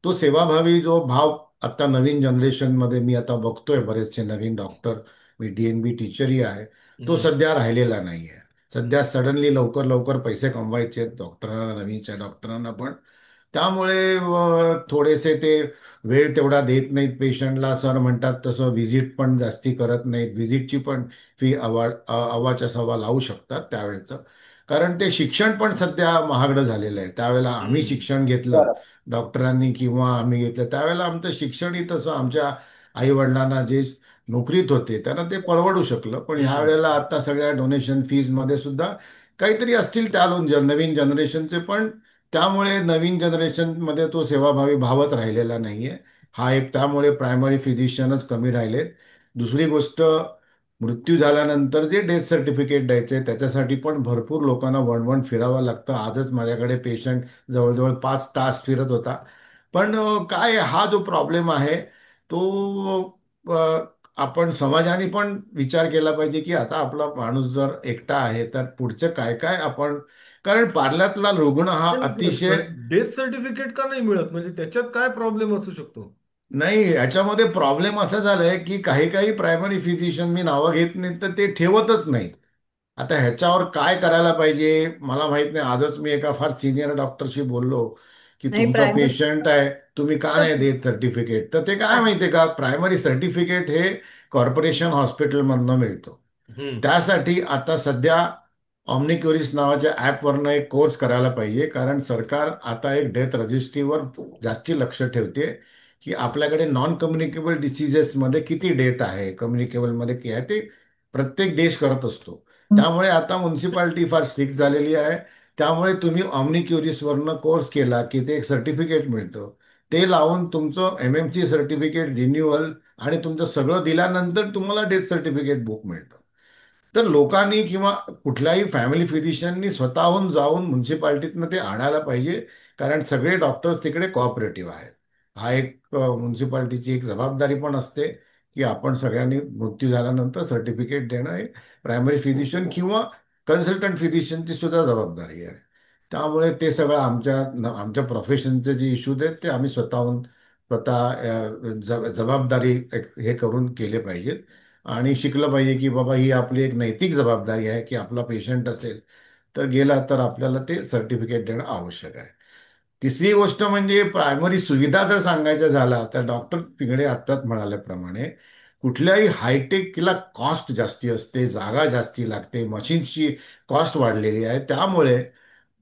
तो सेवाभावी जो भाव आता नवीन जनरेशनमध्ये मी आता बघतोय, बरेचसे नवीन डॉक्टर, मी DNB टीचरही आहे, तो हम्म. सध्या राहिलेला नाही आहे. सध्या सडनली लवकर लवकर पैसे कमवायचे आहेत डॉक्टरांना, नवीनच्या डॉक्टरांना पण. त्यामुळे थोडेसे ते वेळ तेवढा देत नाहीत पेशंटला. सर म्हणतात तसं व्हिजिट पण जास्ती करत नाहीत. व्हिजिटची पण फी अव्वाच्या सव्वा लावू शकतात त्यावेळेचं. कारण ते शिक्षण पण सध्या महागडं झालेलं आहे. त्यावेळेला आम्ही हम्म. शिक्षण घेतलं डॉक्टरांनी किंवा आम्ही घेतलं त्यावेळेला आमचं शिक्षणही तसं आमच्या आईवडिलांना जे नोकरीत होते त्यांना ते परवडू शकलं. पण ह्या हम्म. वेळेला आता सगळ्या डोनेशन फीजमध्ये सुद्धा काहीतरी असतील त्या नवीन जनरेशनचे पण. त्यामुळे नवीन जनरेशनमध्ये तो सेवाभावी भावच राहिलेला नाहीये. हा एक, त्यामुळे प्रायमरी फिजिशियनच कमी राहिलेत. दुसरी गोष्ट, मृत्यू झाल्यानंतर जे डेथ सर्टिफिकेट द्यायचे त्याच्यासाठी पण भरपूर लोकांना वणवण फिरावं लागतं. आजच माझ्याकडे पेशंट जवळजवळ 5 तास फिरत होता. पण काय, हा जो प्रॉब्लेम आहे तो आपण समाजाने पण विचार केला पाहिजे की आता आपला माणूस जर एकटा आहे तर पुढचं काय काय आपण. कारण पार्ल्यातला रुग्ण हा अतिशय. डेथ सर्टिफिकेट का नाही मिळत, म्हणजे त्याच्यात काय प्रॉब्लेम असू शकतो? नाही, याच्यामध्ये प्रॉब्लेम असा झालाय की काही काही प्रायमरी फिजिशियन, मी नावं घेत नाही, तर ते ठेवतच नाहीत. आता ह्याच्यावर काय करायला पाहिजे मला माहित नाही. आजच मी एका फार सिनियर डॉक्टरशी बोललो की नाही तुमचा प्रायमरी पेशंट आहे, तुम्ही का नाही देत सर्टिफिकेट. तर ते काय माहितीये का, प्रायमरी सर्टिफिकेट हे कॉर्पोरेशन हॉस्पिटलमधनं मिळतं. हम्म. त्यासाठी आता सध्या ऑम्निक्युरिस नावाच्या ॲपवरनं एक कोर्स करायला पाहिजे. कारण सरकार आता एक डेथ रजिस्ट्रीवर जास्ती लक्ष ठेवते की आपल्याकडे नॉन कम्युनिकेबल डिसिजेसमध्ये किती डेथ आहे, कम्युनिकेबलमध्ये किती आहे, ते प्रत्येक देश करत असतो. त्यामुळे आता म्युन्सिपाल्टी फार स्ट्रिक्ट झालेली आहे. त्यामुळे तुम्ही ऑम्निक्युरिसवरनं कोर्स केला की ते एक सर्टिफिकेट मिळतं. ते लावून तुमचं MMC सर्टिफिकेट रिन्युअल आणि तुमचं सगळं दिल्यानंतर तुम्हाला डेथ सर्टिफिकेट बुक मिळतं. तर लोकांनी किंवा कुठल्याही फॅमिली फिजिशियननी स्वतःहून जाऊन म्युन्सिपाल्टीतनं ते आणायला पाहिजे. कारण सगळे डॉक्टर्स तिकडे कॉपरेटिव्ह आहेत. हा एक म्युन्सिपाल्टीची एक जबाबदारी पण असते की आपण सगळ्यांनी मृत्यू झाल्यानंतर सर्टिफिकेट देणं हे प्रायमरी फिजिशियन किंवा कन्सल्टंट फिजिशियनची सुद्धा जबाबदारी आहे. त्यामुळे ते सगळं आमच्या प्रोफेशनचे जे इश्यूज आहेत ते आम्ही स्वतः जबाबदारी हे करून केले पाहिजेत. आणि शिकलं पाहिजे की बाबा ही आपली एक नैतिक जबाबदारी आहे की आपला पेशंट असेल तर गेला तर आपल्याला ते सर्टिफिकेट देणं आवश्यक आहे. तिसरी गोष्ट म्हणजे प्रायमरी सुविधा जर सांगायच्या झाला तर डॉक्टर पिंगळे आत्ताच म्हणाल्याप्रमाणे कुठल्याही हायटेकला कॉस्ट जास्ती असते, जागा जास्ती लागते, मशीन्सची कॉस्ट वाढलेली आहे. त्यामुळे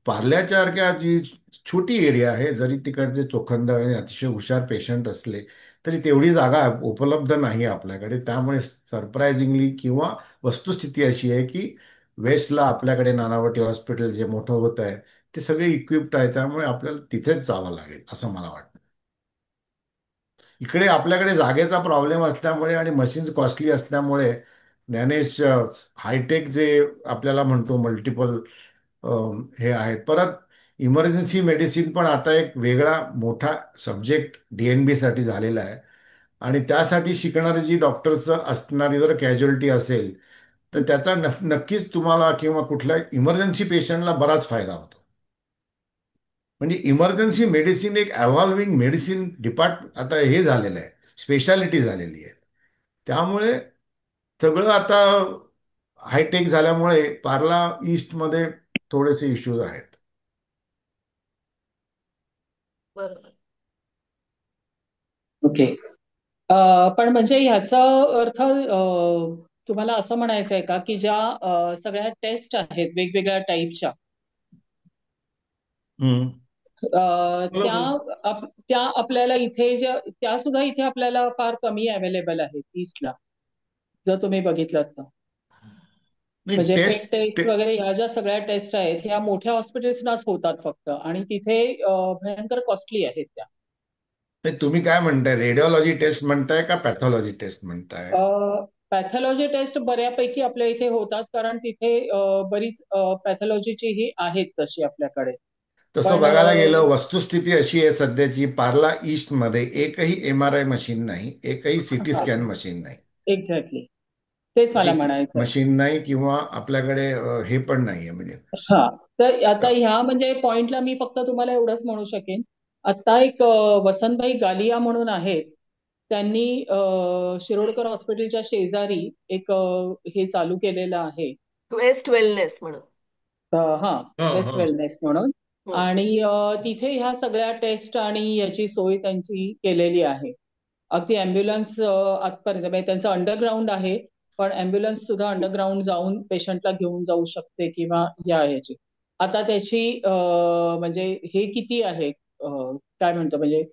पार्ल्यासारख्या जी छोटी एरिया आहे, जरी तिकडचे चोखंद आणि अतिशय हुशार पेशंट असले तरी तेवढी जागा उपलब्ध नाही आपल्याकडे. त्यामुळे सरप्रायझिंगली किंवा वस्तुस्थिती अशी आहे की वेस्टला आपल्याकडे नानावटी हॉस्पिटल जे मोठं होत आहे ते सगळे इक्विप्ड आहे. त्यामुळे आपल्याला तिथेच जावं लागेल असं मला वाटतं. इकडे आपल्याकडे जागेचा प्रॉब्लेम असल्यामुळे आणि मशीन्स कॉस्टली असल्यामुळे ज्ञानेश, हायटेक जे आपल्याला म्हणतो मल्टिपल हे आहेत. परत इमर्जन्सी मेडिसिन पण आता एक वेगळा मोठा सब्जेक्ट DNB साठी झालेला आहे. आणि त्यासाठी शिकणारी जी डॉक्टर्स असणारी जर कॅज्युअलिटी असेल तर त्याचा नक्कीच तुम्हाला किंवा कुठल्या इमर्जन्सी पेशंटला बराच फायदा होतो. म्हणजे इमर्जन्सी मेडिसिन एक अव्हॉल्विंग मेडिसिन आता हे झालेलं आहे, स्पेशालिटी झालेली आहे. त्यामुळे सगळं आता हायटेक झाल्यामुळे पार्ला ईस्टमध्ये थोडेसे इश्यूज आहेत. बरोबर. ओके. पण म्हणजे ह्याचा अर्थ तुम्हाला असं म्हणायचं आहे का की ज्या सगळ्या टेस्ट आहेत वेगवेगळ्या टाईपच्या हम्म. त्या बरोबर. त्या आपल्याला इथे त्या सुद्धा इथे आपल्याला फार कमी अवेलेबल आहेत ईस्टला, जर तुम्ही बघितलं तर. नाही म्हणजे पेट टेस्ट टेस्ट वगैरे ह्या ज्या सगळ्या टेस्ट आहेत ह्या मोठ्या हॉस्पिटल्सनाच होतात फक्त, आणि तिथे भयंकर कॉस्टली आहेत त्या. तुम्ही काय म्हणताय, रेडिओलॉजी टेस्ट म्हणताय का पॅथॉलॉजी टेस्ट म्हणताय? पॅथॉलॉजी टेस्ट बऱ्यापैकी आपल्या इथे होतात, कारण तिथे बरीच पॅथॉलॉजीची ही आहेत तशी आपल्याकडे. तसं पण बघायला गेलं वस्तुस्थिती अशी आहे सध्याची, पार्ला ईस्टमध्ये एकही MRI मशीन नाही, एकही सिटी स्कॅन मशीन नाही. एक्झॅक्टली तेच मला एक म्हणायचं आहे. मशीन नाही किंवा आपल्याकडे हे पण नाहीये म्हणजे. हा, तर आता ह्या म्हणजे पॉइंटला मी फक्त तुम्हाला एवढंच म्हणू शकेन. आता एक वसंतभाई गालिया म्हणून आहेत, त्यांनी शिरोडकर हॉस्पिटलच्या शेजारी एक हे चालू केलेलं आहे. वेस्ट वेलनेस म्हणून. हा, हा वेस्ट हा वेलनेस म्हणून. हम्म. आणि तिथे ह्या सगळ्या टेस्ट आणि याची सोय त्यांची केलेली आहे. अगदी अँब्युलन्स आतपर्यंत, म्हणजे त्यांचं अंडरग्राऊंड आहे, पण अँब्युलन्स सुद्धा अंडरग्राऊंड जाऊन पेशंटला घेऊन जाऊ शकते किंवा या याची. आता त्याची म्हणजे हे किती आहे, काय म्हणतो म्हणजे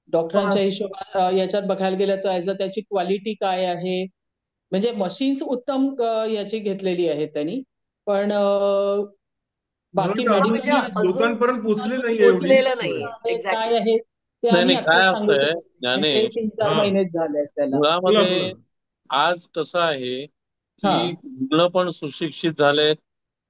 डॉक्टरांच्या हिशोबात याच्यात बघायला गेलं तर ॲज अ त्याची क्वालिटी काय आहे. म्हणजे मशीन्स उत्तम याची घेतलेली आहेत त्यांनी, पण मला बाकी वाटतं हा, अजून म्हणजे ती मेडिकल अजून लोकांपर्यंत पोहोचली नाहीये एवढी पोचलेलं नाहीये. काय एक्झॅक्टली. आहे ते नाही आम्ही नाही, काय आत्ताच सांगू असतंय शकतो, आणि ते ज्ञानेश, 3-4 हा महिनेच झाले आहेत त्याला. बोला मुळामध्ये बोला. आज कसं आहे हा, की मुलं पण सुशिक्षित झालेत,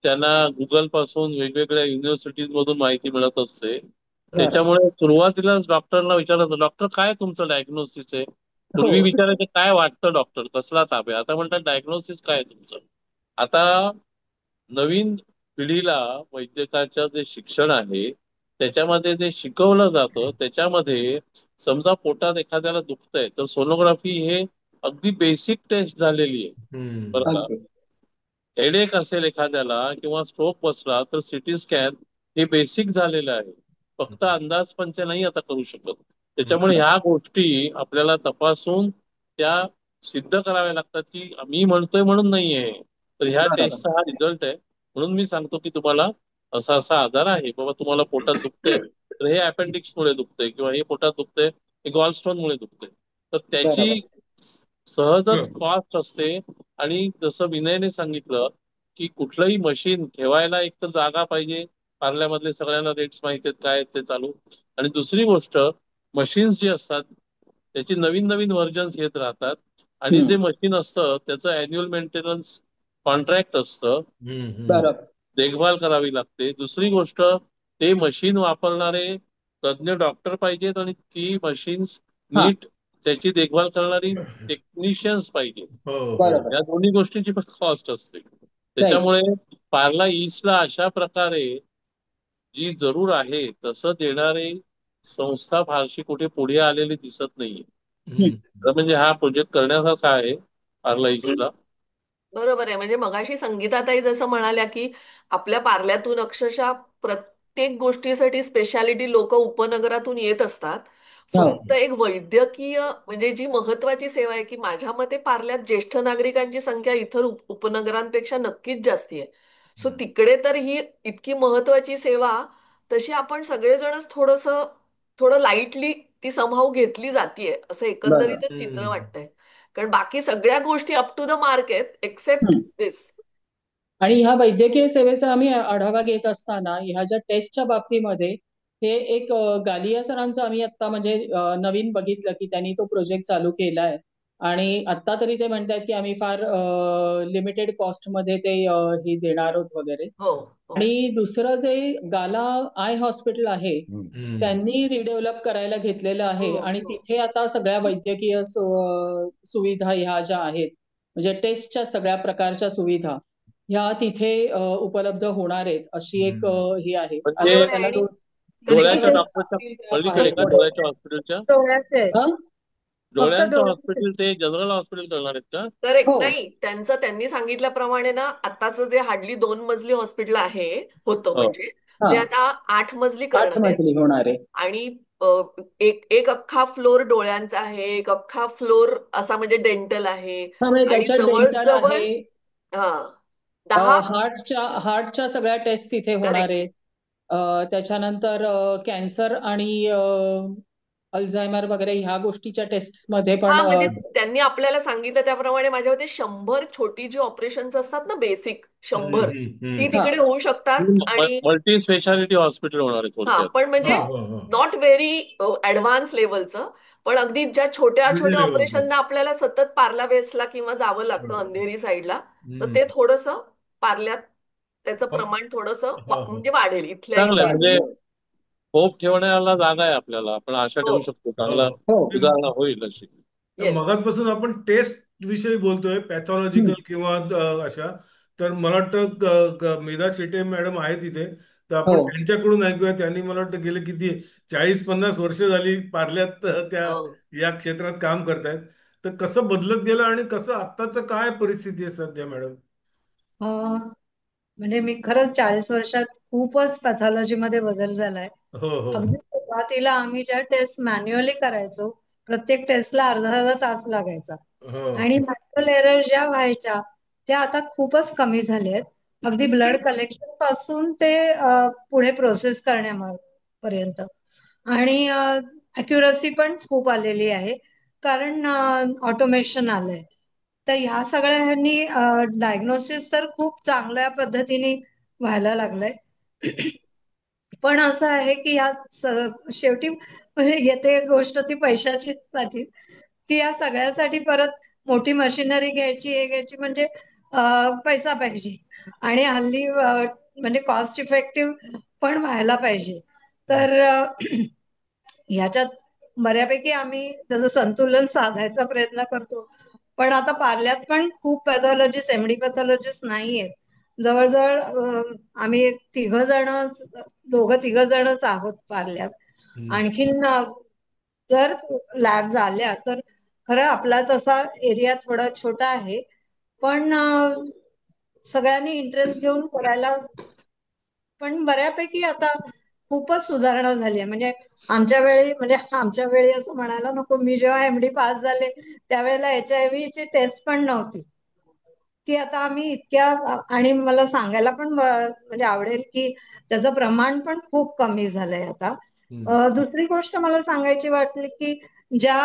त्यांना गुगल पासून वेगवेगळ्या युनिव्हर्सिटीज मधून माहिती मिळत असते. बरं. त्याच्यामुळे सुरुवातीलाच डॉक्टरला विचारायचं, डॉक्टर काय तुमचं डायग्नोसिस आहे. हो, पूर्वी विचारायचे काय वाटतं डॉक्टर, कसला ताप आहे. आता म्हणतात डायग्नोसिस काय आहे तुमचं. आता नवीन पिढीला वैद्यकाचं जे शिक्षण आहे त्याच्यामध्ये जे शिकवलं जातं त्याच्यामध्ये, समजा पोटात एखाद्याला दुखतंय तर सोनोग्राफी हे अगदी बेसिक टेस्ट झालेली आहे. बरं हम्म. का, अगदी. हेडेक असेल एखाद्याला किंवा स्ट्रोक बसला तर सिटी स्कॅन हे बेसिक झालेलं आहे. फक्त अंदाज पंच नाही आता करू शकत. त्याच्यामुळे ह्या गोष्टी आपल्याला तपासून त्या सिद्ध कराव्या लागतात की मी म्हणतोय म्हणून नाहीये, तर ह्या बरोबर. टेस्टचा हा रिझल्ट आहे. म्हणून मी सांगतो की तुम्हाला असा असा आजार आहे बाबा, तुम्हाला पोटात दुखतंय तर हे अपेंडिक्स मुळे दुखतंय, किंवा हे पोटात दुखतंय हे गॉलस्टोन मुळे दुखतंय. तर त्याची बरोबर. सहजच कॉस्ट असते. आणि जसं विनयने सांगितलं की कुठलंही मशीन ठेवायला एक तर जागा पाहिजे. पार्ल्यामधले सगळ्यांना रेट्स माहिती आहेत काय आहेत ते चालू. आणि दुसरी गोष्ट, मशीन्स जी असतात त्याची नवीन नवीन व्हर्जन्स येत राहतात, आणि जे हम्म. मशीन असतं त्याचं अॅन्युअल मेंटेनन्स कॉन्ट्रॅक्ट असतं, हम्म. बरोबर. देखभाल करावी लागते. दुसरी गोष्ट, ते मशीन वापरणारे तज्ज्ञ डॉक्टर पाहिजेत, आणि ती मशीन्स हा, नीट त्याची देखभाल करणारी टेक्निशियन्स पाहिजेत. हो हो. बरोबर. या दोन्ही गोष्टींची पण कॉस्ट असते. राईट. त्याच्यामुळे पार्ला ईस्टला अशा प्रकारे जी जरूर आहे तसं देणारी संस्था फारशी कुठे पुढे आलेली दिसत नाहीये. तर म्हणजे हा प्रोजेक्ट करण्यासारखा आहे पार्ला ईस्टला. बरोबर आहे. म्हणजे मगाशी संगीताताई जसं म्हणाल्या की आपल्या पार्ल्यातून अक्षरशः प्रत्येक गोष्टीसाठी स्पेशालिटी लोक उपनगरातून येत असतात. हो. फक्त एक वैद्यकीय म्हणजे जी महत्वाची सेवा आहे की माझ्या मते पार्ल्यात ज्येष्ठ नागरिकांची संख्या इतर उपनगरांपेक्षा नक्कीच जास्ती आहे. सो तिकडे तर ही इतकी महत्वाची सेवा तशी आपण सगळेजणच थोडं लाईटली ती समहाऊ घेतली जातीये असं बरोबर. एकंदरीतच चित्र वाटतंय. कारण बाकी सगळ्या गोष्टी अप टू द मार्क आहेत एक्सेप्ट हम्म. दिस. आणि ह्या वैद्यकीय सेवेचा आम्ही आढावा घेत असताना ह्या ज्या टेस्टच्या बाबतीमध्ये हे एक गालिया सरांचं आम्ही आता म्हणजे नवीन बघितलं की त्यांनी तो प्रोजेक्ट चालू केलाय. आणि आता तरी ते म्हणतात की आम्ही फार लिमिटेड कॉस्टमध्ये ते हे देणार आहोत वगैरे. हो हो आणि दुसरं जे गाला आय हॉस्पिटल आहे हम्म. त्यांनी रिडेव्हलप करायला घेतलेलं हो आहे, आणि हो. तिथे आता सगळ्या वैद्यकीय सुविधा ह्या ज्या आहेत, म्हणजे टेस्टच्या सगळ्या प्रकारच्या सुविधा ह्या तिथे उपलब्ध होणार आहेत अशी एक ही आहे. म्हणजे आता बरोबर आहे. त्याला आणि दोन तरी दोन डोळ्याच्या तीन इथे वर्ष डॉक्टरच्या लागतील त्याला पलीकडे बाहेर का, पडायला. डोळ्याच्या हॉस्पिटलच्या? डोळ्याचे आहेत. हं? फक्त डोळ्यांचं डोळे. हॉस्पिटल ते जनरल हॉस्पिटल करणार आहेत का? करेक्ट. हो. नाही, त्यांनी सांगितल्याप्रमाणे ना, आत्ताचं जे हार्डली 2 मजली हॉस्पिटल होतं हो. म्हणजे, हा, ते आता 8 मजली 8 करणार आहेत. मजली होणार आहे. आणि अ, एक एक अख्खा फ्लोर डोळ्यांचा आहे, एक अख्खा फ्लोर असा म्हणजे डेंटल आहे. हा, म्हणजे आणि त्याच्यात डेंटल जवळजवळ आहे, हा 10. हार्टच्या सगळ्या टेस्ट तिथे होणार करेक्ट. आहे. त्याच्यानंतर कॅन्सर आणि अल्झायमर वगैरे ह्या गोष्टीच्या टेस्ट मध्ये पण हा, म्हणजे त्यांनी आपल्याला सांगितलं त्याप्रमाणे माझ्या मते 100 छोटी जी ऑपरेशन्स असतात ना, बेसिक हम्म, 100, हम्म, ती हम्म. हा, तिकडे होऊ शकतात. आणि मल्टी स्पेशालिटी हॉस्पिटल होणार आहे हा, थोडक्यात. पण म्हणजे हा, हो, हो. नॉट व्हेरी ऍडव्हान्स लेवलचं, पण अगदी ज्या छोट्या मिड छोट्या लेवलचं. ऑपरेशनना आपल्याला सतत पार्ला वेस्टला किंवा जावं लागतं बरोबर. अंधेरी साईडला, तर हम्म. ते थोडंसं पार्ल्यात त्याचं हो, प्रमाण थोडंसं हो, हो. म्हणजे वाढेल इथल्या चांगलं आहे, इथे. म्हणजे वाढेल. होप ठेवण्याला जागा आहे आपल्याला, आपण आशा हो. ठेवू शकतो, हो. चांगला हो. सुधारणा होईल अशी. तर येस. मगाचपासून आपण टेस्ट विषयी बोलतोय, हम्म. पॅथॉलॉजिकल किंवा अशा. तर मला वाटतं मेधा शेटे मॅडम आहेत इथे, तर हो. आपण त्यांच्याकडून ऐकूया. त्यांनी मला वाटतं गेले किती 40-50 वर्ष झाली पार्ल्यात त्या हो. या क्षेत्रात काम करतायत. तर कसं बदलत गेलं आणि कसं आत्ताचं काय परिस्थिती आहे सध्या मॅडम? म्हणजे मी खरंच 40 वर्षात खूपच पॅथॉलॉजीमध्ये बदल झालाय. हो, हो, अगदी सुरुवातीला आम्ही ज्या टेस्ट मॅन्युअली करायचो, प्रत्येक टेस्टला अर्धा अर्धा तास लागायचा. हो. आणि मॅन्युअल एरर ज्या व्हायच्या त्या आता खूपच कमी झाल्या आहेत. अगदी ब्लड कलेक्शन पासून ते पुढे प्रोसेस करण्यापर्यंत. आणि अॅक्युरसी पण खूप आलेली आहे, कारण ऑटोमेशन आलंय. तर ह्या सगळ्यांनी डायग्नोसिस तर खूप चांगल्या पद्धतीने व्हायला लागलंय. पण असं आहे की शेवटी म्हणजे येते गोष्ट ती पैशाची साठी, की या सगळ्यासाठी परत मोठी मशिनरी घ्यायची, हे घ्यायची, म्हणजे पैसा पाहिजे. आणि हल्ली म्हणजे कॉस्ट इफेक्टिव्ह पण व्हायला पाहिजे. तर ह्याच्यात बऱ्यापैकी आम्ही त्याचं संतुलन साधायचा प्रयत्न करतो. पण आता पार्ल्यात पण खूप पॅथॉलॉजिस्ट, एमडी पॅथॉलॉजिस्ट नाहीयेत. जवळजवळ आम्ही दोघं तिघ जणच आहोत पार्ल्यात. हम्म. आणखीन जर लॅब झाल्या तर खरं आपला तसा एरिया थोडा छोटा आहे, पण सगळ्यांनी इंटरेस्ट घेऊन करायला. पण बऱ्यापैकी आता खूपच सुधारणा झाली आहे. म्हणजे आमच्या वेळी असं म्हणायला नको, मी जेव्हा एमडी पास झाले त्यावेळेला HIV ची टेस्ट पण नव्हती. ती आता आम्ही आणि मला सांगायला पण म्हणजे आवडेल की त्याचं प्रमाण पण खूप कमी झालंय आता. हम्म. दुसरी गोष्ट मला सांगायची वाटली की ज्या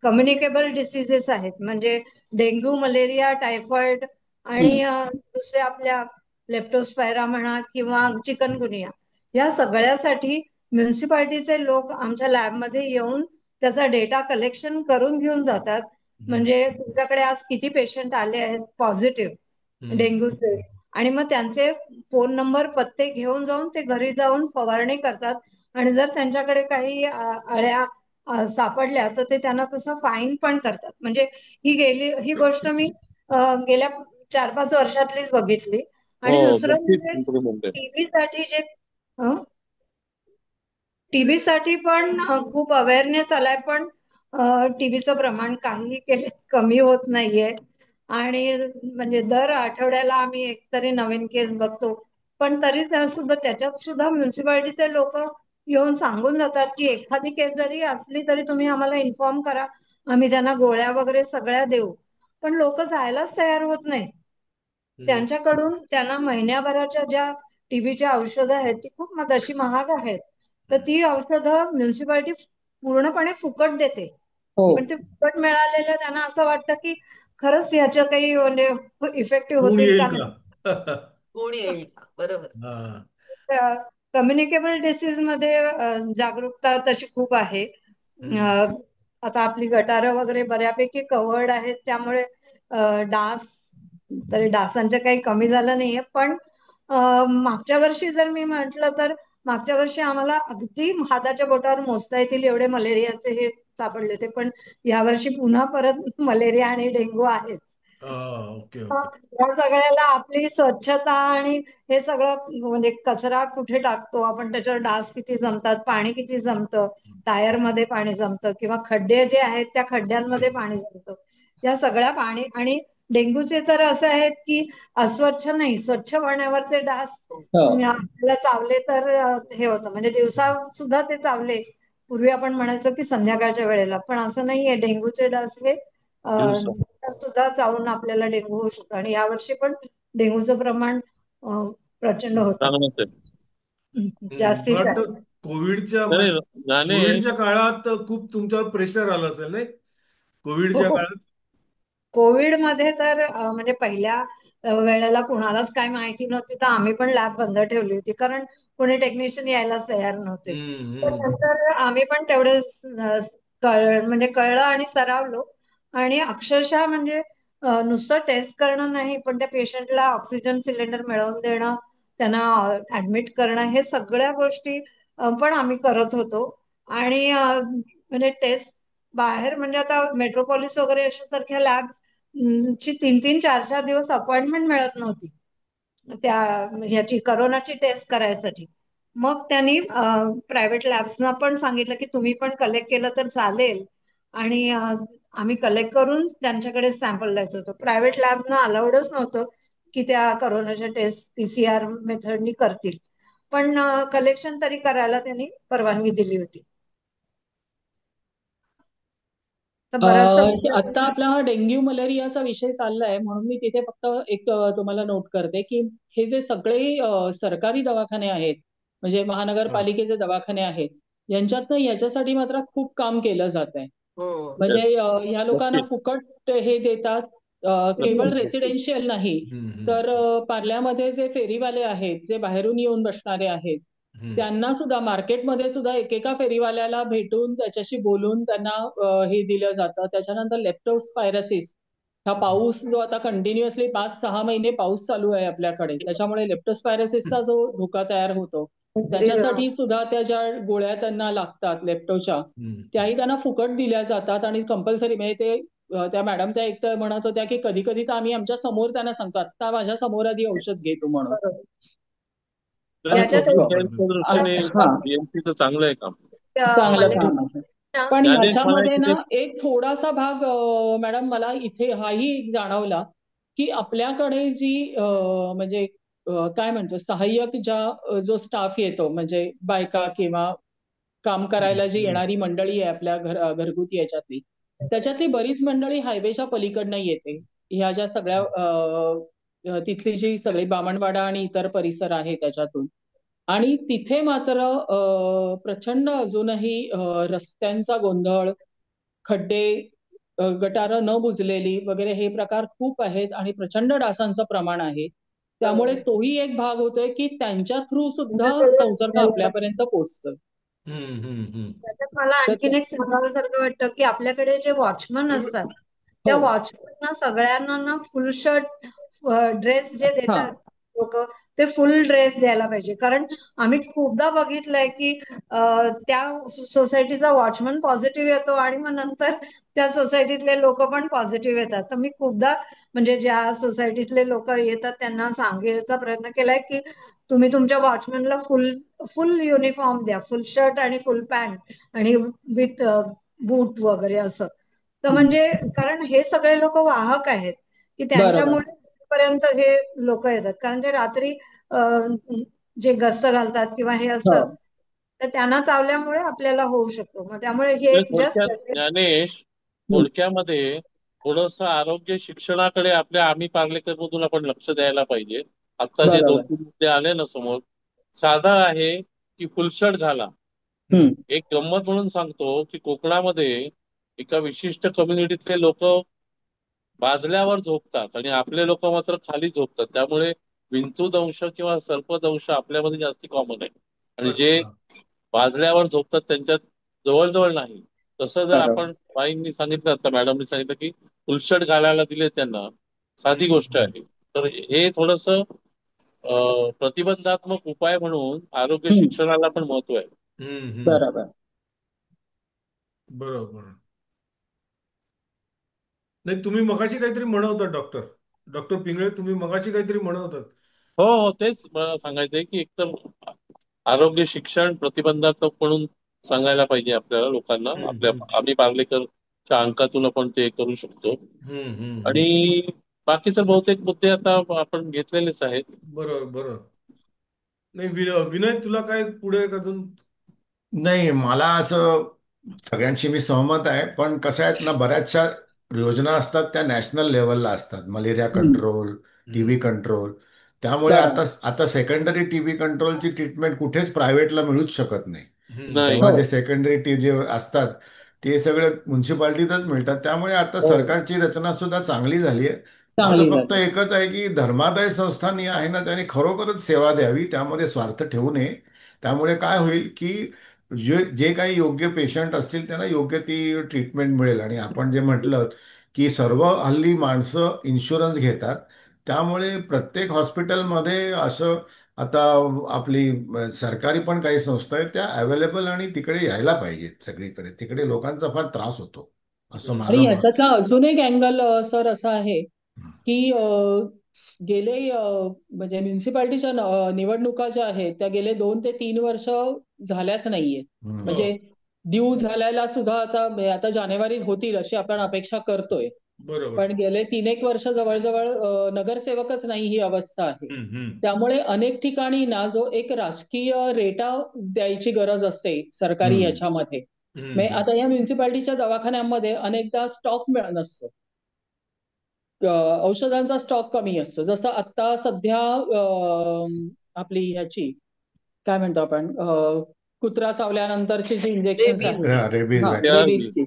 कम्युनिकेबल डिसीजेस आहेत, म्हणजे डेंग्यू, मलेरिया, टायफॉइड आणि हम्म. दुसऱ्या आपल्या लेप्टोस्पायरा म्हणा किंवा चिकनगुनिया, या सगळ्यासाठी म्युन्सिपाल्टीचे लोक आमच्या लॅबमध्ये येऊन त्याचा डेटा कलेक्शन करून घेऊन जातात. हम्म. म्हणजे तुमच्याकडे आज किती पेशंट आले आहेत पॉझिटिव्ह हम्म. डेंग्यूचे, आणि मग त्यांचे फोन नंबर, पत्ते घेऊन जाऊन ते घरी जाऊन फवारणी करतात. आणि जर त्यांच्याकडे काही अळ्या सापडल्या तर ते त्यांना तसं फाईन पण करतात. म्हणजे ही गोष्ट मी गेल्या 4-5 वर्षातलीच बघितली. हो, आणि दुसरं नक्कीच म्हणजे इम्प्रुव्हमेंट आहे. टीबी साठी टीबी साठी पण खूप अवेअरनेस आलाय, पण टीबीचं प्रमाण काही केले कमी होत नाहीये. आणि म्हणजे दर आठवड्याला आम्ही एकतरी नवीन केस बघतो. पण तरी सुद्धा त्याच्यात सुद्धा म्युन्सिपाल्टीचे लोक येऊन सांगून जातात की एखादी केस जरी असली तरी तुम्ही आम्हाला इन्फॉर्म करा, आम्ही त्यांना गोळ्या वगैरे सगळ्या देऊ. पण लोक जायलाच तयार होत नाही. हम्म. त्यांच्याकडून त्यांना महिन्याभराच्या ज्या टीबीच्या औषधं आहेत ती खूप तशी महाग आहेत. तर ती औषधं म्युन्सिपाल्टी पूर्णपणे फुकट देते. हो. पण ते फुकट मिळालेलं त्यांना असं वाटतं की खरंच ह्याच्या काही म्हणजे इफेक्टिव्ह ऊन होतील येईल का का? नाही. कोण येईल का? बरोबर. हा. कम्युनिकेबल डिसीज मध्ये जागरूकता तशी खूप आहे. हम्म. आता आपली गटारं वगैरे बऱ्यापैकी कव्हर्ड आहेत, त्यामुळे डास, तरी डासांचं काही कमी झालं नाहीये. पण मागच्या वर्षी जर मी म्हटलं तर मागच्या वर्षी आम्हाला अगदी हाताच्या बोटावर मोजता येतील एवढे मलेरियाचे हे सापडले होते. पण यावर्षी पुन्हा परत मलेरिया आणि डेंग्यू आहेच. Okay okay. या सगळ्याला आपली स्वच्छता आणि हे सगळं म्हणजे कचरा कुठे टाकतो आपण, त्याच्यावर डास किती जमतात, पाणी किती जमतं, टायरमध्ये पाणी जमतं किंवा खड्डे जे आहेत त्या खड्ड्यांमध्ये पाणी जमतं, या सगळ्या पाणी आणि डेंग्यूचे तर असे आहेत की अस्वच्छ नाही स्वच्छ पाण्यावरचे डास हो. आपल्याला चावले तर हे होतं, म्हणजे दिवसा सुद्धा ते चावले. पूर्वी आपण म्हणायचो की संध्याकाळच्या वेळेला, पण असं नाहीये. डेंग्यूचे डास हे दिवसा सुद्धा चावून आपल्याला डेंग्यू होऊ शकतो आणि यावर्षी पण डेंग्यूचं प्रमाण प्रचंड होतं. चांगलंच आहे. मला जास्तीच आहे. वाटतं कोविडच्या नाही कोविडच्या ज्ञानेश, काळात खूप तुमच्यावर प्रेशर आलं असेल नाही, हो, कोविडच्या हो. काळात. कोविडमध्ये तर म्हणजे पहिल्या वेळेला कुणालाच काय माहिती नव्हती, तर आम्ही पण लॅब बंद ठेवली होती, कारण कोणी टेक्निशियन यायला तयार नव्हते. पण हम्म. नंतर आम्ही पण तेवढेच म्हणजे कळलं आणि सरावलो आणि अक्षरशः म्हणजे नुसतं टेस्ट करणं नाही, पण त्या पेशंटला ऑक्सिजन सिलेंडर मिळवून देणं, त्यांना ऍडमिट करणं, हे सगळ्या गोष्टी पण आम्ही करत होतो. आणि म्हणजे टेस्ट बाहेर म्हणजे आता मेट्रोपॉलिस वगैरे अशा सारख्या लॅब ची 3-3, 4-4 दिवस अपॉइंटमेंट मिळत नव्हती त्या ह्याची करोनाची टेस्ट करायसाठी. मग त्यांनी प्रायव्हेट लॅब्सना पण सांगितलं की तुम्ही पण कलेक्ट केलं तर चालेल आणि आम्ही कलेक्ट करून त्यांच्याकडे सॅम्पल द्यायचं होतं. प्रायव्हेट लॅब्सना अलाउडच नव्हतं की त्या करोनाच्या टेस्ट PCR मेथडनी करतील, पण कलेक्शन तरी करायला त्यांनी परवानगी दिली होती. तर आता बरंचसं आपला हा डेंग्यू मलेरियाचा विषय चाललाय म्हणून मी तिथे फक्त एक तुम्हाला नोट करते की हे जे सगळे सरकारी दवाखाने आहेत, म्हणजे महानगरपालिकेचे दवाखाने आहेत, यांच्यातनं याच्यासाठी मात्र खूप काम केलं जात आहे. म्हणजे ह्या लोकांना नक्कीच फुकट हे देतात. केवळ नक्कीच नक्कीच. रेसिडेन्शियल नाही, हम्म. तर पार्ल्यामध्ये जे फेरीवाले आहेत, जे बाहेरून येऊन बसणारे आहेत, हम्म. त्यांना सुद्धा मार्केटमध्ये सुद्धा एकेका फेरीवाल्याला भेटून त्याच्याशी बोलून त्यांना हे दिलं जातं. त्याच्यानंतर लेप्टोस्पायरोसिस, हा पाऊस जो आता कंटिन्युअसली 5-6 महिने पाऊस चालू आहे आपल्याकडे, त्याच्यामुळे लेप्टोस्पायरोसिसचा जो धोका तयार होतो, त्याच्यासाठी सुद्धा त्या ज्या गोळ्या त्यांना लागतात लेप्टोच्या, हम्म. त्याही त्यांना फुकट दिल्या जातात आणि कंपल्सरी. म्हणजे ते त्या मॅडम त्या एक तर म्हणत होत्या की कधी कधी तर आम्ही आमच्या समोर त्यांना सांगतो, आता माझ्या समोर आधी औषध घे तू म्हणून. बरोबर. तरी आणि याच्यात चांगली हो, पब्लिक पद्धत. दृष्टीने हा, बीएमसीचं चांगलं आहे काम. चांगलं मलेरिया काम आहे. पण ज्ञानेश मला ह्याच्यामध्ये ना एक एक थोडासा भाग मॅडम मला इथे हाही एक जाणवला की आपल्याकडे जी म्हणजे काय म्हणतो सहाय्यक जो स्टाफ येतो, म्हणजे बायका किंवा काम करायला जी हम्म. येणारी मंडळी आहे आपल्या घरगुती याच्यातली, त्याच्यातली बरीच मंडळी हायवेच्या पलीकडनं येते. ह्या ज्या सगळ्या तिथली जी सगळी बामणवाडा आणि इतर परिसर आहे त्याच्यातून. आणि तिथे मात्र प्रचंड अजूनही रस्त्यांचा गोंधळ, खड्डे, गटारं न बुजलेली वगैरे हे प्रकार खूप आहेत आणि प्रचंड डासांचं प्रमाण आहे. त्यामुळे तोही एक भाग होतोय की त्यांच्या थ्रू सुद्धा संसर्ग आपल्यापर्यंत पोहोचतोय. हम्म. त्याच्यात मला तर आणखीन एक सांगावंसारखं वाटतं की आपल्याकडे जे वॉचमन असतात, त्या हो, वॉचमनना सगळ्यांना ना फुल शर्ट ड्रेस जे हा, देतात लोक, ते फुल ड्रेस द्यायला पाहिजे. कारण आम्ही खूपदा बघितलंय की त्या सोसायटीचा वॉचमन पॉझिटिव्ह येतो आणि मग नंतर त्या सोसायटीतले लोक पण पॉझिटिव्ह येतात. तर मी खूपदा म्हणजे ज्या सोसायटीतले लोक येतात त्यांना सांगायचा प्रयत्न केलाय की तुम्ही तुमच्या वॉचमनला फुल फुल युनिफॉर्म द्या, फुल शर्ट आणि फुल पॅन्ट आणि विथ बूट वगैरे असं. तर म्हणजे कारण हे सगळे लोक वाहक आहेत की बरोबर. त्यांच्यामुळे पर्यंत हे लोक येतात, कारण ते रात्री जे गस्त घालतात किंवा हे हो. असतं, तर त्यांना चावल्यामुळे आपल्याला होऊ शकतो. मग त्यामुळे हे तर एक जस्ट थोडक्यात ज्ञानेश, थोडक्यामध्ये थोडंसं आरोग्य शिक्षणाकडे आपल्या आम्ही पार्लेकरमधून आपण लक्ष द्यायला पाहिजे. आता जे बरोबर. 2-3 मुद्दे आले ना समोर, साधा आहे की फुलशर्ट घाला. हम्म. एक गंमत म्हणून सांगतो की कोकणामध्ये एका विशिष्ट कम्युनिटीतले लोक बाजल्यावर झोपतात आणि आपले लोक मात्र खाली झोपतात. त्यामुळे विंचूदंश किंवा सर्पदंश आपल्यामध्ये जास्ती कॉमन आहे. आणि जे अच्छा. बाजल्यावर झोपतात त्यांच्यात जवळजवळ नाही. तसं जर बरोबर. आपण बाईंनी सांगितलं, आता मॅडमनी सांगितलं की फुलशर्ट घालायला दिले त्यांना, साधी गोष्ट हम्म. आहे. तर हे थोडस प्रतिबंधात्मक उपाय म्हणून आरोग्य हम्म. शिक्षणाला पण महत्व आहे. हम्म. बरोबर. बरोबर. नाही, तुम्ही मगाशी काहीतरी म्हणत डॉक्टर डॉक्टर पिंगळे, तुम्ही मगाशी काहीतरी म्हणत होतात. हो हो, तेच मला सांगायचंय की एकतर आरोग्य शिक्षण प्रतिबंधात्मक म्हणून सांगायला पाहिजे आपल्याला लोकांना. हम्म, आपल्या हम्म, आम्ही पार्लेकरच्या अंकातून आपण ते करू शकतो. हम्म, हम्म, आणि बाकी तर बहुतेक मुद्दे आता आपण घेतलेलेच आहेत. बरोबर बरोबर. नाही, विनय, तुला काय पुढे अजून? नाही, मला असं सगळ्यांशी मी सहमत आहे, पण कसं आहेत ना, बऱ्याचशा योजना असतात त्या नॅशनल लेवलला असतात. मलेरिया हम्म. कंट्रोल, टीबी हम्म, कंट्रोल. त्यामुळे बरोबर. आता आता सेकंडरी टीबी कंट्रोलची ट्रीटमेंट कुठेच प्रायव्हेटला मिळूच शकत नाही. हम्म, नाही. तेव्हा हो, जे सेकंडरी टी जे असतात ते सगळे म्युन्सिपाल्टीतच मिळतात. त्यामुळे आता हो, सरकारची रचना सुद्धा चांगली झाली आहे. माझं चांगली फक्त झाली. एकच आहे की धर्मादाय संस्थांनी आहे ना, त्यांनी खरोखरच सेवा द्यावी, त्यामध्ये स्वार्थ ठेवू नये. त्यामुळे काय होईल की जे जे काही योग्य पेशंट असतील त्यांना योग्य ती ट्रीटमेंट मिळेल. आणि आपण जे म्हटलं की सर्व हल्ली माणसं इन्शुरन्स घेतात, त्यामुळे प्रत्येक हॉस्पिटलमध्ये असं आता आपली सरकारी पण काही संस्था आहेत त्या अवेलेबल आणि तिकडे यायला पाहिजेत. सगळीकडे तिकडे लोकांचा फार त्रास होतो, असं हम्म, आणि माझं मत ह्याच्यातला अजून एक अँगल सर असा आहे आहे. की गेले म्हणजे म्युन्सिपाल्टीच्या निवडणुका ज्या आहेत त्या गेले 2 ते 3 वर्ष झाल्याच नाहीये. हम्म. हो, म्हणजे ड्यू झाल्याला सुद्धा आता म्हणजे आता जानेवारीत होतील अशी आपण अपेक्षा करतोय. बरोबर. पण गेले 3 एक वर्ष जवळजवळ नगरसेवकच नाही ही अवस्था आहे. हम्म, हम्म, त्यामुळे अनेक ठिकाणी ना जो एक राजकीय रेटा द्यायची गरज असते सरकारी हम्म. याच्यामध्ये. म्हणजे हम्म, आता या म्युन्सिपाल्टीच्या दवाखान्यामध्ये अनेकदा स्टॉक नसतो. औषधांचा स्टॉक कमी असतो. जसं आता सध्या आपली ह्याची काय म्हणतो आपण कुत्रा चावल्यानंतरची जी इंजेक्शन्स रेबीज. आहेत रेबीज हा वॅक्सिन. रेबीजची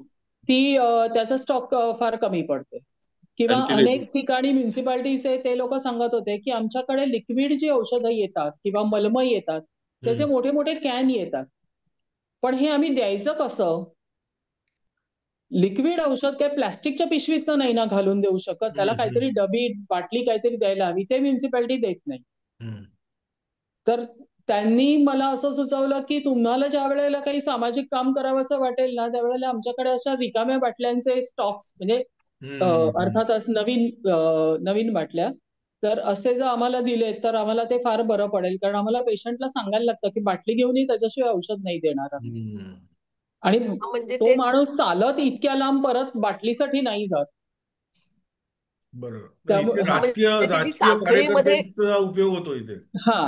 ती त्याचा स्टॉक फार कमी पडतोय. किंवा अँटीरेबी. अनेक ठिकाणी म्युन्सिपाल्टीचे ते लोक सांगत होते की आमच्याकडे लिक्विड जी औषधं येतात किंवा मलमं येतात त्याचे हम्म, मोठे मोठे कॅन येतात. पण हे आम्ही द्यायचं कसं? लिक्विड औषध काय प्लास्टिकच्या पिशवीतनं नाही ना घालून देऊ शकत. त्याला हम्म, काहीतरी डबी बाटली काहीतरी द्यायला हवी. ते म्युन्सिपाल्टी देत नाही. हम्म, तर त्यांनी मला असं सुचवलं की तुम्हाला ज्या वेळेला काही सामाजिक काम करावंसं वाटेल ना त्यावेळेला आमच्याकडे अशा रिकाम्या बाटल्यांचे स्टॉक्स म्हणजे हम्म, हम्म, अर्थातच नवीन बाटल्या तर असे जर आम्हाला दिले तर आम्हाला ते फार बरं पडेल. कारण आम्हाला पेशंटला सांगायला लागतं की बाटली घेऊन ये त्याच्याशिवाय औषध नाही देणार आम्ही. हम्म. आणि म्हणजे तो ते माणूस चालत इतक्या लांब परत बाटलीसाठी नाही जात. बरोबर. नाही, इथे त्यामुळे हा राजकीय म्हणजे त्याची राजकीय साखळीमध्ये कार्यकर्त्यांचा उपयोग होतो इथे. हा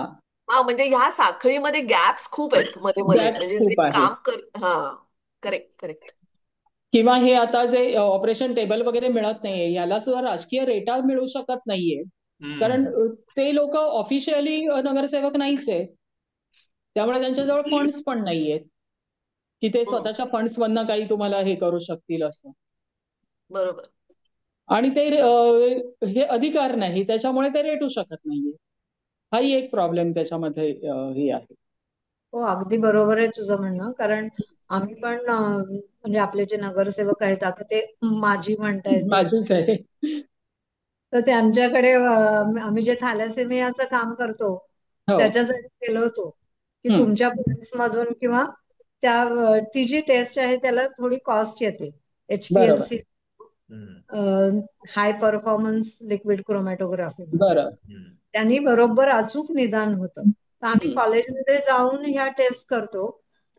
हा म्हणजे ह्या साखळीमध्ये गॅप्स खूप आहेत मध्ये मध्ये गॅप म्हणजे जे खूप आहे. काम कर हा. Correct correct. किंवा हे आता जे ऑपरेशन टेबल वगैरे मिळत नाहीये याला सुद्धा राजकीय रेटा मिळू शकत नाहीये. कारण हम्म, ते लोक ऑफिशियली नगरसेवक नाहीच आहेत. त्यामुळे त्यांच्याजवळ फंड्स पण नाहीयेत की ते हम्म, स्वतःच्या फंड्स मधनं काही तुम्हाला हे करू शकतील असं. बरोबर. आणि ते हे अधिकार नाही त्याच्यामुळे ते रेटू शकत नाहीये. हाही एक प्रॉब्लेम त्याच्यामध्ये हे आहे. हो, अगदी बरोबर आहे तुझं म्हणणं. कारण आम्ही पण म्हणजे आपले जे नगरसेवक आहेत आता ते माझी म्हणता येतील, माझीच आहे. तर ते आमच्याकडे आम्ही जे थॅलेसेमियाचं काम करतो हो. त्याच्यासाठी गेलो होतो की हम्म. तुमच्या points मधून किंवा त्या ती जी टेस्ट आहे त्याला थोडी कॉस्ट येते. बरोबर. HPLC हम्म, हाय परफॉर्मन्स लिक्विड क्रोमॅटोग्राफी म्हणून बरं. हम्म, त्यांनी बरोबर अचूक निदान होतं. तर आम्ही हम्म. कॉलेजमध्ये जाऊन ह्या टेस्ट करतो.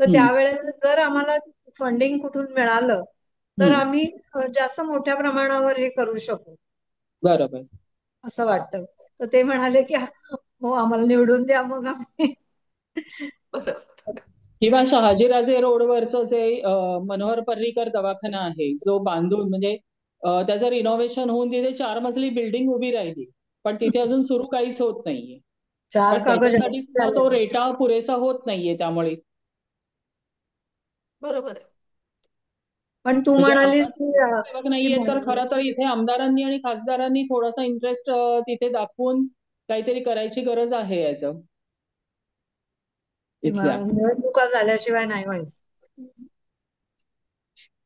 तर हम्म. त्यावेळेला जर आम्हाला फंडिंग कुठून मिळालं तर हम्म. आम्ही जास्त मोठ्या प्रमाणावर हे करू शकू बरोबर. असं वाटतं. तर ते म्हणाले की हो आम्हाला निवडून द्या मग आम्ही बरोबर. किंवा शहाजीराजे रोडवरचं जे मनोहर पर्रीकर दवाखाना आहे जो बांधून म्हणजे त्याचं रिनोव्हेशन होऊन तिथे 4 मजली बिल्डिंग उभी राहिली. पण तिथे अजून सुरू काहीच होत नाहीये. चार पण कागद त्याच्यासाठी सुद्धा झाले. तो रेटा पुरेसा होत नाहीये. त्यामुळे बरोबर आहे. पण तू म्हणजे म्हणालीस आमदार की सेवक नाहीये तर खरं तर इथे आमदारांनी आणि खासदारांनी थोडासा इंटरेस्ट तिथे दाखवून काहीतरी करायची गरज आहे याचं इथल्या. निवडणुका झाल्याशिवाय नाही व्हायचं.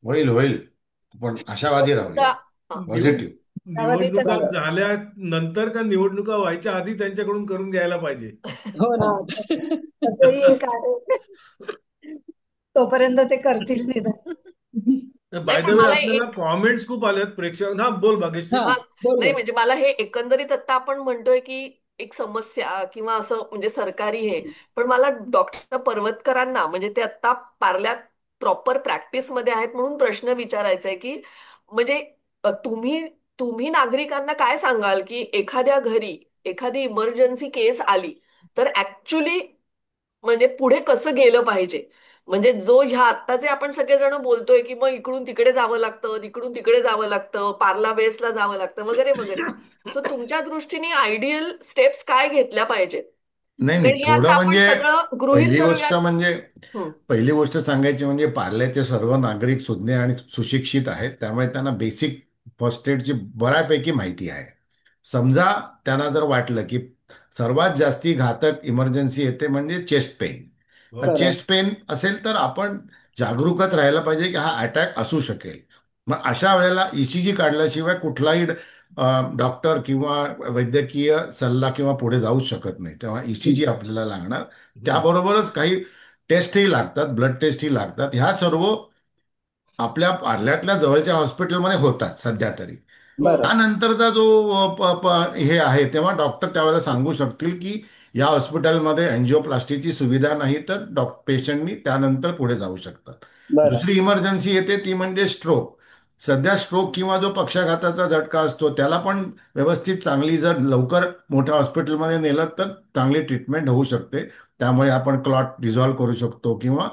होईल होईल, पण आशावादी निवडणुका राहूया, हा. निवड पॉझिटिव्ह. त्यामध्ये तर निवडणुका झाल्यानंतर का निवडणुका व्हायच्या आधी त्यांच्याकडून करून घ्यायला पाहिजे. हो ना. हा, तसंही एक आहे. तोपर्यंत ते करतील निदान. नाही बाय द पण वे मला आपल्याला एक कॉमेंट्स खूप आलेत प्रेक्षक. हा बोल भाग्यश्री. हा, हा, नाही बरोबर. म्हणजे मला हे एकंदरीत आता आपण म्हणतोय की एक समस्या किंवा असं म्हणजे सरकारी हे, पण मला डॉक्टर पर्वतकरांना म्हणजे ते आता पार्ल्यात प्रॉपर प्रॅक्टिस मध्ये आहेत म्हणून प्रश्न विचारायचा आहे की म्हणजे तुम्ही तुम्ही नागरिकांना काय सांगाल की एखाद्या घरी एखादी इमर्जन्सी केस आली तर ऍक्च्युली म्हणजे पुढे कसं गेलं पाहिजे. म्हणजे जो ह्या आत्ताचे आपण सगळेजण बोलतोय की मग इकडून तिकडे जावं लागतं, इकडून तिकडे जावं लागतं, पार्ला बेसला जावं लागतं वगैरे वगैरे. सो तुमच्या दृष्टीने आयडियल स्टेप्स काय घेतल्या पाहिजेत. नाही नाही, कारण हे थोडं आता आपण म्हणजे सगळं गृहीत पहिली गोष्ट धरूयात. म्हणजे हं, पहिली गोष्ट सांगायची म्हणजे पार्ल्याचे सर्व नागरिक सुज्ञ आणि सुशिक्षित आहेत, त्यामुळे त्यांना बेसिक फर्स्ट एडची बऱ्यापैकी माहिती आहे. समजा त्यांना जर वाटलं की सर्वात जास्ती घातक इमर्जन्सी येते म्हणजे चेस्ट पेन, हो. खरंय. चेस्ट पेन असेल तर आपण जागरूकच राहायला पाहिजे की हा अटॅक असू शकेल. मग अशा वेळेला ईसीजी काढल्याशिवाय कुठलाही डॉक्टर किंवा वैद्यकीय सल्ला किंवा पुढे जाऊ शकत नाही, तेव्हा ईसीजी आपल्याला लागणार. हम्म. त्याबरोबरच काही टेस्टही लागतात, ब्लड टेस्टही लागतात. ह्या सर्व आपल्या पार्ल्यातल्या जवळच्या हॉस्पिटलमध्ये होतात सध्या तरी. हं. बरं. त्यानंतरचा जो हे आहे तेव्हा डॉक्टर त्यावेळेला सांगू शकतील की या हॉस्पिटलमध्ये अँजिओप्लास्टीची सुविधा नाही, तर पेशंटनी त्यानंतर पुढे जाऊ शकतात. बरं. दुसरी इमर्जन्सी येते ती म्हणजे स्ट्रोक. सध्या स्ट्रोक किंवा जो पक्षाघाताचा झटका असतो त्याला पण व्यवस्थित चांगली जर लवकर मोठ्या हॉस्पिटलमध्ये नेलं तर चांगली ट्रीटमेंट होऊ शकते. त्यामुळे आपण क्लॉट डिझॉल्व्ह करू शकतो किंवा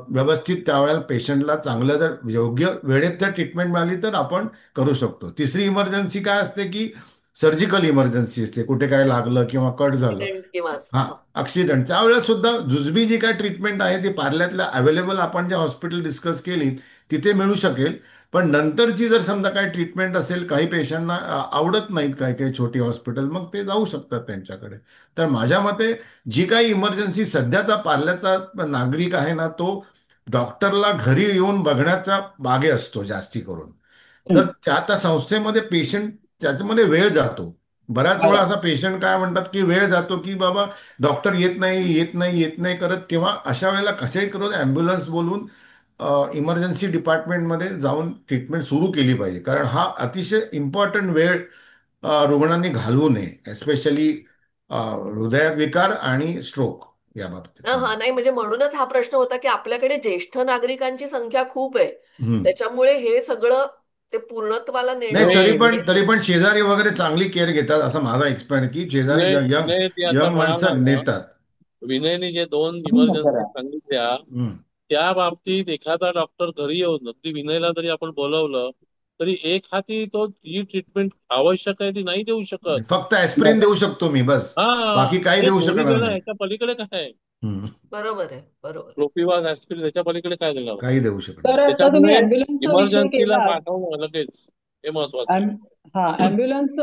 व्यवस्थित त्यावेळेला पेशंटला चांगलं जर योग्य वेळेत जर ट्रीटमेंट मिळाली तर आपण करू शकतो. तिसरी इमर्जन्सी काय असते की सर्जिकल इमर्जन्सी असते, कुठे काय लागलं किंवा कट झालं. ऍक्सिडेंट किंवा असं. हा, हं. ऍक्सिडेंट त्यावेळेला सुद्धा जुजबी जी काय ट्रीटमेंट आहे ती पार्ल्यातल्या अवेलेबल आपण जे हॉस्पिटल डिस्कस केली तिथे मिळू शकेल. पण नंतरची जर समजा काही ट्रीटमेंट असेल, काही पेशंटना आवडत नाहीत काही काही छोटी हॉस्पिटल, मग ते जाऊ शकतात त्यांच्याकडे. तर माझ्या मते जी काही इमर्जन्सी सध्याचा पार्ल्याचा नागरिक आहे ना, तो डॉक्टरला घरी येऊन बघण्याचा मागे असतो जास्ती करून. तर हं. त्या त्या संस्थेमध्ये पेशंट त्याच्यामध्ये वेळ जातो. बऱ्याच वेळा बरं. असा पेशंट काय म्हणतात की वेळ जातो की बाबा डॉक्टर येत नाही येत नाही येत नाही करत, तेव्हा अशा वेळेला कशाही करून ॲम्ब्युलन्स बोलून इमर्जन्सी डिपार्टमेंटमध्ये जाऊन ट्रीटमेंट सुरू केली पाहिजे. कारण हा अतिशय इम्पॉर्टंट वेळ रुग्णांनी घालवू नये, एस्पेशली हृदयविकार आणि स्ट्रोक या बाबतीत. हा, नाही म्हणजे म्हणूनच हा प्रश्न होता की आपल्याकडे ज्येष्ठ नागरिकांची संख्या खूप आहे. हम्म. त्याच्यामुळे हे सगळं ते पूर्णत्वाला नाही, नेणं तरी नाही पण म्हणजे. तरी पण शेजारी वगैरे चांगली केअर घेतात असं माझा एक्सपेरियन्स की शेजारी विनय यंग विनय ती आता यंग म्हणाला माणसं ना, नेतात. विनयने जे 2 खरं इमर्जन्सी आहे. सांगितल्या हम्म. त्या बाबतीत एखादा डॉक्टर घरी येऊन अगदी विनयला जरी आपण बोलवलं तरी एक हाती तो जी ट्रीटमेंट आवश्यक आहे ती नाही देऊ शकत. फक्त ॲस्पिरिन बरं. देऊ शकतो मी बस, हा, बाकी काही ते देऊ गोळी शकणार देणं नाही. ह्याच्या पलीकडे काय आहे. हम्म. बरोबर आहे, बरोबर आहे. प्रोपिवाज ऍस्पिरिन ह्याच्या पलीकडे काय देणार. काही देऊ शकणार तर नाही. आता तुम्ही त्याच्यामुळे अँब्युलन्सचा विषय इमर्जन्सीला केला. पाठवणं लगेच हे महत्वाचं आहे. हा, अँब्युलन्स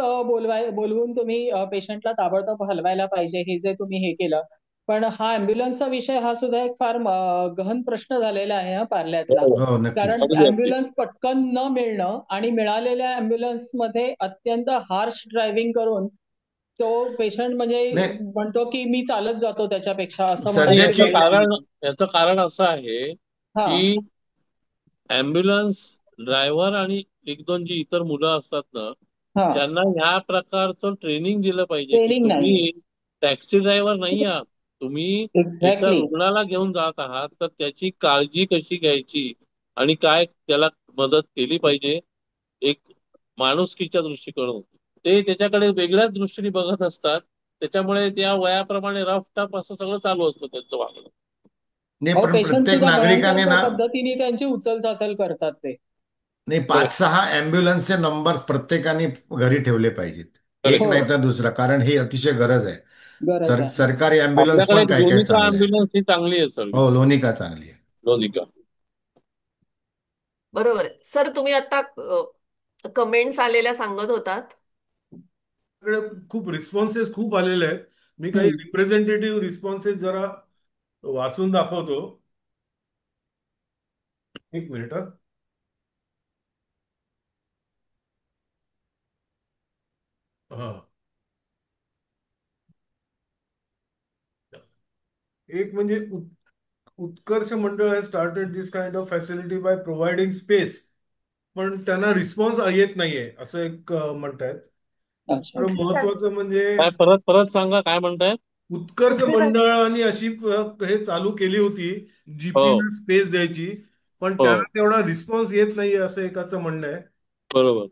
बोलवून तुम्ही पेशंटला ताबडतोब हलवायला पाहिजे, हे जे तुम्ही हे केलं. पण हा अँब्युलन्सचा विषय हा सुद्धा एक फार गहन प्रश्न झालेला आहे हा पार्ल्यातला. हो, हो, कारण नक्कीच. अगदी अगदी. अँब्युलन्स पटकन न मिळणं आणि मिळालेल्या अँब्युलन्समध्ये अत्यंत हार्श ड्रायव्हिंग करून तो पेशंट म्हणजे नाही, म्हणतो की मी चालत जातो त्याच्यापेक्षा, असं नाही, म्हणायची सध्याची वेळ आली. याचं कारण असं आहे हा. की ॲम्ब्युलन्स ड्रायव्हर आणि एक दोन जी इतर मुलं असतात ना, हा. त्यांना ह्या प्रकारचं ट्रेनिंग दिलं पाहिजे की ट्रेनिंग नाहीये. तुम्ही टॅक्सी ड्रायव्हर नाही आहात. तुम्ही एका एक्झॅक्टली. रुग्णाला घेऊन जात आहात तर त्याची काळजी कशी घ्यायची आणि काय त्याला मदत केली पाहिजे एक माणुसकीच्या दृष्टिकोनातून ते त्याच्याकडे वेगळ्याच दृष्टीने बघत असतात. त्याच्यामुळे त्या वयाप्रमाणे रफ टफ असं सगळं चालू असतं त्यांचं वागणं. नाही, अहो, पण पेशंट प्रत्येक सुद्धा नागरिकाने भयंकर ना, पद्धतीने त्यांची उचल करतात ते. नाही, 5-6 ॲम्ब्युलन्सचे नंबर प्रत्येकाने घरी ठेवले पाहिजेत. एक करेक्ट. हो, नाही तर दुसरा, कारण ही अतिशय गरज आहे. गरज आहे. सरकारी ॲम्ब्युलन्स आपल्याकडे पण एक काय काय लोनिका चांगले आहेत. अँब्युलन्स ही चांगली आहे हो, सर्व्हिस. लोनिका चांगली आहे. लोनिका. बरोबर आहे सर. तुम्ही आता कमेंट्स आलेल्या सांगत होतात. आपल्याकडे खूप रिस्पॉन्सेस खूप आलेले आहेत. मी काही हम्म. रिप्रेझेंटेटिव्ह रिस्पॉन्सेस जरा वाचून दाखवतो. एक मिनिट हा. हा. एक म्हणजे Utkarsh Mandal has started this kind of facility by providing space, पण त्यांना रिस्पॉन्स येत नाहीये असं एक म्हणतायत. अच्छा. तर महत्वाचं म्हणजे काय परत परत सांगा काय म्हणताय? उत्कर्ष मंडळाने अशी हे चालू केली होती, हो जीपीना स्पेस द्यायची, पण हो त्याला तेवढा रिस्पॉन्स येत नाहीये असं एकाचं म्हणणं आहे. बरोबर.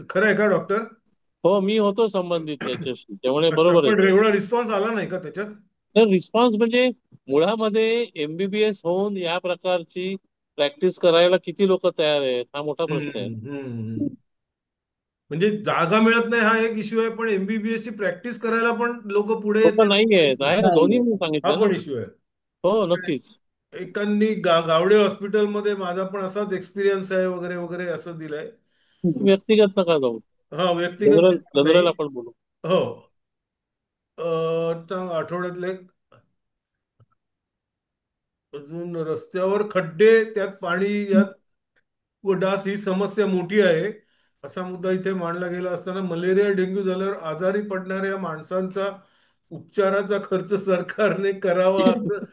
खरं आहे का डॉक्टर? हो, मी होतो संबंधित त्याच्याशी, त्यामुळे अच्छा, बरोबर आहे पण ते. एवढा रिस्पॉन्स आला नाही का त्याच्यात? तर रिस्पॉन्स म्हणजे मुळामध्ये एमबीबीएस होऊन या प्रकारची प्रॅक्टिस करायला किती लोक तयार आहेत हा मोठा प्रश्न आहे. हम्म. म्हणजे जागा मिळत नाही हा एक इश्यू आहे, पण एमबीबीएस ची प्रॅक्टिस करायला पण लोक पुढे येत लोक नाहीत नाही हा आहेत, issue आहे. आहे ना, दोन्ही नाहीये. मी हा सांगितलं ना. पण इश्यू आहे. हो नक्कीच. एकांनी गावडे हॉस्पिटलमध्ये माझा पण असाच एक्सपिरियन्स आहे वगैरे वगैरे असं दिलंय. व्यक्तिगत नका जाऊ, हा, व्यक्तिगत जनरल जनरल नाही. आपण बोलू. हो. आठवड्यातले अजून रस्त्यावर खड्डे, त्यात पाणी, यात व डास ही समस्या मोठी आहे असा मुद्दा इथे मांडला गेला असताना, मलेरिया डेंग्यू झाल्यावर आजारी पडणाऱ्या माणसांचा उपचाराचा खर्च सरकारने करावा असं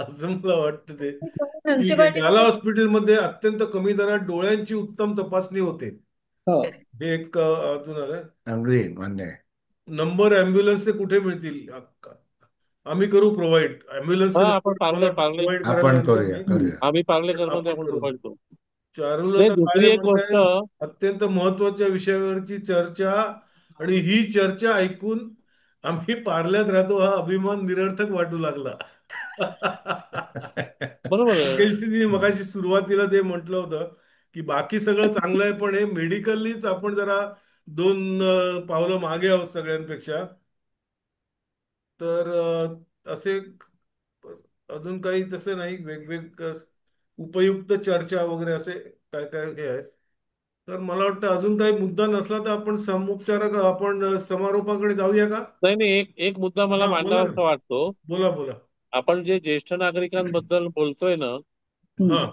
असं मला वाटतं. ते ठीक आहे. म्युन्सिपाल्टी गाला हॉस्पिटलमध्ये अत्यंत कमी दरात डोळ्यांची उत्तम तपासणी होते. हो. हे एक अजून आलं. अगदी मान्य आहे. नंबर अँब्युलन्सचे कुठे मिळतील? आम्ही करू प्रोव्हाइड हा, अँब्युलन्सचे आपण नंबर पार्ले तुम्हाला पार्ले प्रोव्हाइड करायला आपण हरकत करूया नाही. करूया. आम्ही पार्लेकर मध्ये आपण आपण करू. प्रोव्हाइड करू. नाही, चारुलता दुसरी काळे एक गोष्ट. म्हणतायत अत्यंत महत्वाच्या विषयावरची चर्चा, आणि ही चर्चा ऐकून आम्ही पार्ल्यात राहतो हा अभिमान निरर्थक वाटू लागला. बरोबर आहे. मुकेशजींनी मगाशी सुरुवातीला ते म्हटलं होतं की बाकी सगळं चांगलं आहे, पण हे मेडिकलीच आपण जरा दोन पावलं मागे आहोत सगळ्यांपेक्षा. तर असे अजून काही तसे नाही, वेगवेग उपयुक्त चर्चा वगैरे असे काय काय हे आहेत. तर मला वाटतं अजून काही मुद्दा नसला तर आपण समुपचारक आपण समारोपाकडे जाऊया का? नाही नाही, एक एक मुद्दा मला हा, बोला ना. मांडावासा वाटतो. बोला बोला. आपण जे ज्येष्ठ नागरिकांबद्दल बोलतोय ना, हा.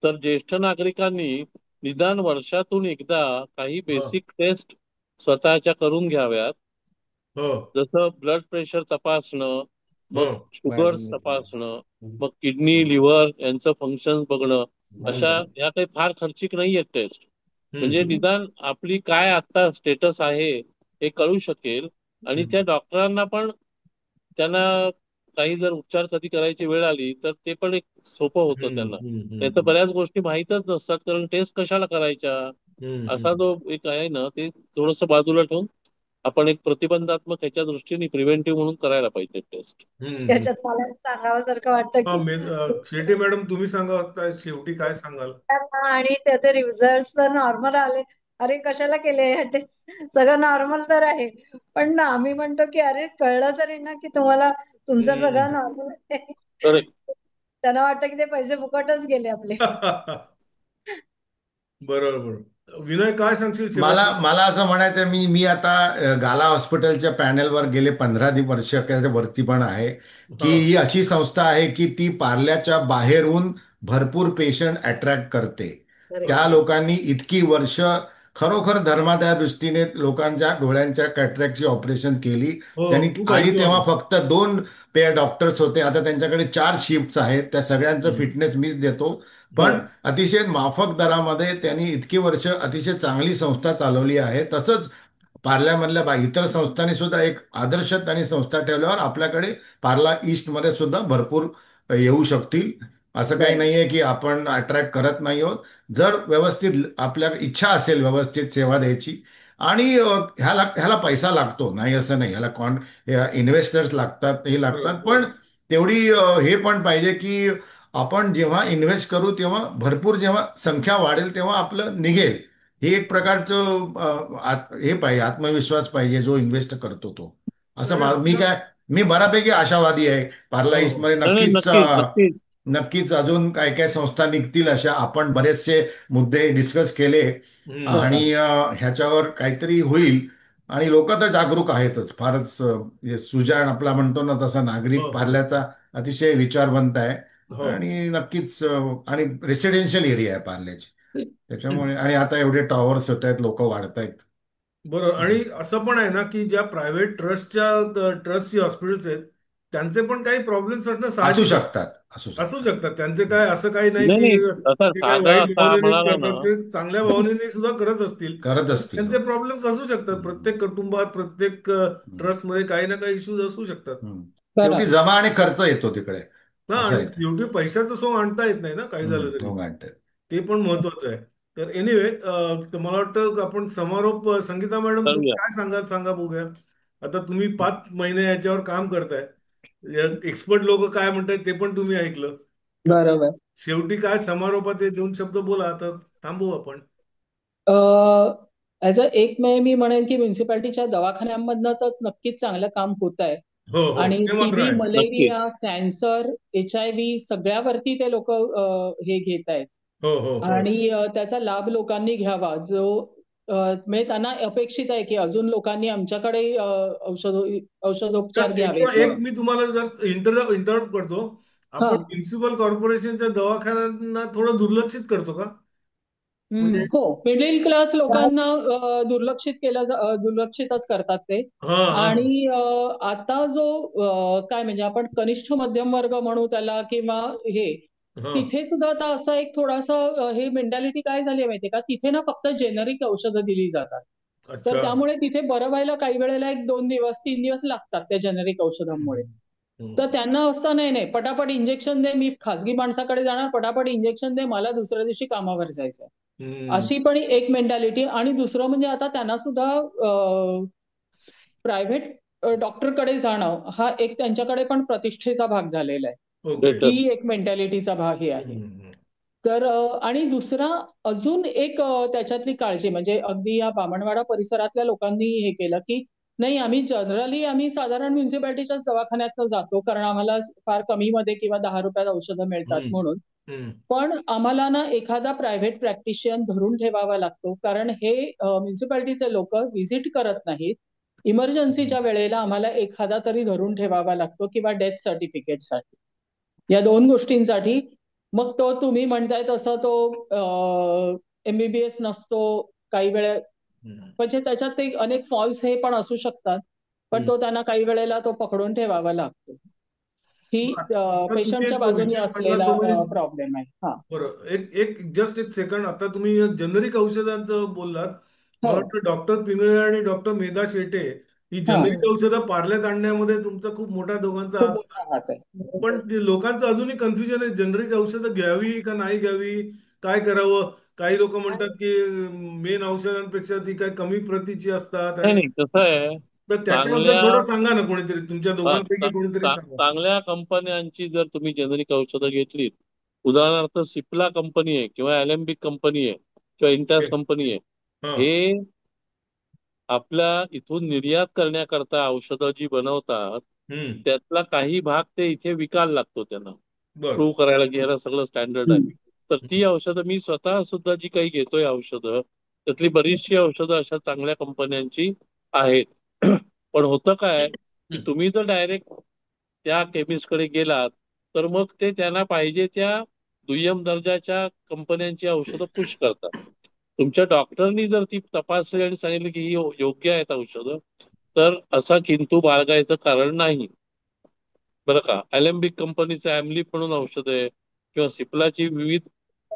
तर ज्येष्ठ नागरिकांनी निदान वर्षातून एकदा काही हा. बेसिक टेस्ट स्वतःच्या करून घ्याव्यात. हो. जसं ब्लड प्रेशर तपासणं, हो. मग शुगर्स तपासणं, मग किडनी लिव्हर यांचं फंक्शन बघणं, अशा या काही फार खर्चिक नाही आहेत टेस्ट. म्हणजे हम्म. निदान आपली काय आता स्टेटस आहे हे कळू शकेल. आणि त्या डॉक्टरांना पण त्यांना काही जर उपचार कधी करायची वेळ आली तर ते पण एक सोपं होतं त्यांना. नाही तर हम्म. बऱ्याच गोष्टी माहीतच नसतात, कारण टेस्ट कशाला करायच्या, असा हम्म. जो एक आहे ना, ते थोडंसं बाजूला ठेवून आपण एक प्रतिबंधात्मक ह्याच्या दृष्टीने प्रिव्हेंटिव्ह म्हणून करायला पाहिजे टेस्ट. हम्म. त्याच्यात मला सांगावं वाटतं हा, की शेटे मॅडम तुम्ही सांगा काय शेवटी काय सांगाल? आणि त्याचे रिझल्ट तर नॉर्मल आले. अरे कशाला केले हे टेस्ट, सगळं नॉर्मल तर आहे. पण ना आम्ही म्हणतो की अरे कळलं तरी ना की तुम्हाला तुमचं सगळं हम्म. नॉर्मल आहे. तर त्यांना वाटतं की ते पैसे फुकटच गेले आपले. बरोबर बरोबर. विनय काय सांगशील मला शेवटला? मला असं म्हणायचं, मी मी आता गाला हॉस्पिटलच्या पॅनलवर गेले 15 वर्ष वरती पण आहे, की हा. ही अशी संस्था आहे की ती पार्ल्याच्या बाहेरून भरपूर पेशंट अट्रॅक्ट करते. त्या अच्छा. लोकांनी इतकी वर्ष खरोखर धर्मादाय दृष्टीने लोकांच्या डोळ्यांच्या कॅटरॅक्टची ऑपरेशन केली हो, त्यांनी. खूप आणि ऐकतो तेव्हा आम्ही. फक्त 2 पेअर डॉक्टर्स होते. आता त्यांच्याकडे 4 शिफ्ट्स आहेत. त्या सगळ्यांचं हम्म. फिटनेस मीच देतो. हो. पण अतिशय माफक दरामध्ये त्यांनी इतकी वर्ष अतिशय चांगली संस्था चालवली आहे. तसंच पार्ल्यामधल्या इतर संस्थांनी सुद्धा एक आदर्श त्यांनी संस्था ठेवल्यावर आपल्याकडे पार्ला ईस्टमध्ये सुद्धा भरपूर येऊ शकतील. असं काही बरं. नाहीये की आपण अट्रॅक्ट करत नाही आहोत. जर व्यवस्थित आपल्या इच्छा असेल व्यवस्थित सेवा द्यायची, आणि ह्याला ह्याला पैसा लागतो, नाही असं नाही, ह्याला इन्व्हेस्टर्स लागतात, हे बरोबर लागतात. पण बरोबर. तेवढी हे पण पाहिजे की आपण जेव्हा इन्व्हेस्ट करू तेव्हा भरपूर, जेव्हा संख्या वाढेल तेव्हा आपलं निघेल. हे एक प्रकारचं हे पाहिजे, आत्मविश्वास पाहिजे जो इन्व्हेस्ट करतो तो. असं आणि मी आपलं. काय, मी बऱ्यापैकी आशावादी आहे. पार्ला हो. ईस्टमध्ये नाही नाही, नक्कीच नक्कीच नक्कीच. नक्कीच अजून काय काय संस्था निघतील अशा. आपण बरेचसे मुद्दे डिस्कस केले, हम्म. हो. आणि ह्याच्यावर काहीतरी होईल. आणि लोक तर जागरूक आहेतच फारच. सुजाण आपला म्हणतो ना तसा हो. नागरिक हो. पार्ल्याचा अतिशय विचारवंत आहे. हो. आणि नक्कीच आणि रेसिडेन्शियल एरिया आहे पार्ल्याची, त्याच्यामुळे. आणि आता एवढे टॉवर्स होत आहेत, लोक वाढत आहेत. बरोबर. आणि असं पण आहे ना की ज्या प्रायव्हेट ट्रस्टच्या ट्रस्टची हॉस्पिटल्स आहेत त्यांचे पण काही प्रॉब्लेम्स असणं असू साहजिक आहे. शकतात, असू असू शकतात. शकतात. त्यांचे काय असं काही नाही नाही की नाही, आता ते काय साधा वाईट असा भावनेनेच म्हणाला ना. करतात, ते चांगल्या भावनेने सुद्धा करत असतील. करत पण असतील. हो. त्यांचे प्रॉब्लेम्स असू शकतात. प्रत्येक कुटुंबात, प्रत्येक हम्म. ट्रस्टमध्ये काही ना काही इश्यूज असू शकतात. हम्म. शेवटी खरं. जमा आणि खर्च येतो तिकडे, हा, असं आणि आहे ते. शेवटी पैशाचं सोंग आणता येत नाही ना काही झालं तरी. हो म्हणते. ते पण महत्वाचं आहे. तर एनिवे, मला वाटतं की आपण समारोप, संगीता मॅडम तुम्ही करूया. काय सांगाल सांगा बघूया. आता तुम्ही 5 महिने याच्यावर काम करताय, एक्सपर्ट लोक काय म्हणतात ते पण तुम्ही ऐकलं. तर बरोबर. शेवटी काय समारोपात हे 2 शब्द बोला, तर थांबू आपण. ऍज अ एक मी म्हणेन की म्युन्सिपाल्टीच्या दवाखान्यांमधनं तर नक्कीच चांगलं काम होत आहे. हो हो, आणि ते मात्र टीबी, आहे. नक्की. मलेरिया, कॅन्सर, HIV सगळ्यावरती ते लोक हे घेत आहेत. हो हो हो. आणि त्याचा लाभ लोकांनी घ्यावा. जो म्हणजे त्यांना अपेक्षित आहे की अजून लोकांनी आमच्याकडे औषधोपचार जस्ट एक घ्यावेत एक म्हणून. मी तुम्हाला जस्ट इंटरप्ट करतो. हा. आपण म्युन्सिपल कॉर्पोरेशनच्या दवाखान्यांना थोडं दुर्लक्षित करतो का? म्हणजे हो, मिडल क्लास लोकांना दुर्लक्षितच करतात ते. हा हा. आणि आता जो काय म्हणजे आपण कनिष्ठ मध्यम वर्ग म्हणू त्याला किंवा हे, हा. तिथे सुद्धा आता असं एक थोडासा हे मेंटॅलिटी काय झाली आहे माहितीये का, तिथे ना फक्त जेनरिक औषधं दिली जातात. तर अच्छा. त्यामुळे तिथे बरं व्हायला काही वेळेला 1-2 दिवस 3 दिवस लागतात त्या जेनरिक औषधांमुळे. हम्म. तर हम्म. त्यांना असं नाही नाही पटापट इंजेक्शन दे, मी खासगी माणसाकडे जाणार, पटापट इंजेक्शन दे, मला दुसऱ्या दिवशी कामावर जायचंय. हम्म. अशी पण एक मेंटॅलिटी. आणि दुसरं म्हणजे आता त्यांना सुद्धा प्रायव्हेट डॉक्टरकडे जाणं हा एक त्यांच्याकडे पण प्रतिष्ठेचा भाग झालेला आहे. ओके. बेटर. ही एक मेंटॅलिटीचा भाग हे आहे. हम्म. तर आणि दुसरा अजून एक त्याच्यातली काळजी म्हणजे अगदी या बामणवाडा परिसरातल्या लोकांनी हे केलं की नाही, आम्ही साधारण म्युन्सिपाल्टीच्याच दवाखान्यात जातो कारण आम्हाला फार कमीमध्ये किंवा 10 रुपयात औषधं मिळतात हम्म. म्हणून. हम्म. पण आम्हाला ना एखादा प्रायव्हेट प्रॅक्टिशियन धरून ठेवावा लागतो कारण हे म्युन्सिपाल्टीचे लोक व्हिजिट करत नाहीत. इमर्जन्सीच्या वेळेला आम्हाला एखादा तरी धरून ठेवावा लागतो किंवा डेथ सर्टिफिकेटसाठी, या 2 गोष्टींसाठी. मग तो तुम्ही म्हणताय तसं तो MBBS नसतो काही वेळा, हम्म. म्हणजे त्याच्यात ते अनेक फॉल्स हे पण असू शकतात. पण हम्म. तो त्यांना काही वेळेला तो पकडून ठेवावा लागतो. ही आता तुम्ही पेशंटच्या एक बाजूनी विषय म्हटला असलेला तुम्ही. प्रॉब्लेम आहे. हा. बरं, एक एक जस्ट एक सेकंड. आता तुम्ही जेनरिक औषधांचं बोललात. हो. मला वाटतं डॉक्टर पिंगळे आणि डॉक्टर मेधा शेटे ही हा. जेनरिक औषधं पार्ल्यात आणण्यामध्ये तुमचा खूप मोठा दोघांचा खूप हात मोठा होता. हात आहे. पण ते लोकांचं अजूनही कन्फ्युजन आहे, जेनरिक औषधं घ्यावी का नाही घ्यावी, काय करावं. काही लोक म्हणतात की मेन औषधांपेक्षा ती काय कमी प्रतीची असतात, नाही आणि नाही, कसं आहे. तर त्याच्याबद्दल चांगल्या थोडं सांगा ना, कोणीतरी तुमच्या हा, दोघांपैकी कोणीतरी सांगा. चांगल्या कंपन्यांची जर तुम्ही जेनेरिक औषधं घेतलीत, उदाहरणार्थ सिप्ला कंपनी आहे किंवा अलेम्बिक कंपनी आहे किंवा ओके. इंटास कंपनी आहे, हा. हे आपल्या इथून निर्यात करण्याकरता औषधं जी बनवतात, हम्म. त्यातला काही भाग ते इथे विकायला लागतो त्यांना, बर. प्रूव्ह करायला की ह्याला सगळं स्टँडर्ड आहे. तर ती औषधं मी स्वतः सुद्धा जी काही घेतोय औषधं, त्यातली बरीचशी औषधं अशा चांगल्या कंपन्यांची आहेत. पण होतं काय की हम्म. तुम्ही जर डायरेक्ट त्या केमिस्टकडे गेलात, तर मग ते त्यांना पाहिजे त्या दुय्यम दर्जाच्या कंपन्यांची औषधं पुश करतात. तुमच्या डॉक्टरनी जर ती तपासली आणि सांगितलं की ही योग्य आहेत औषधं, तर असा किंतु बाळगायचं कारण नाही. बरं का, अलेम्बिक कंपनीचं ॲम्लिप म्हणून औषध आहे किंवा सिप्लाची विविध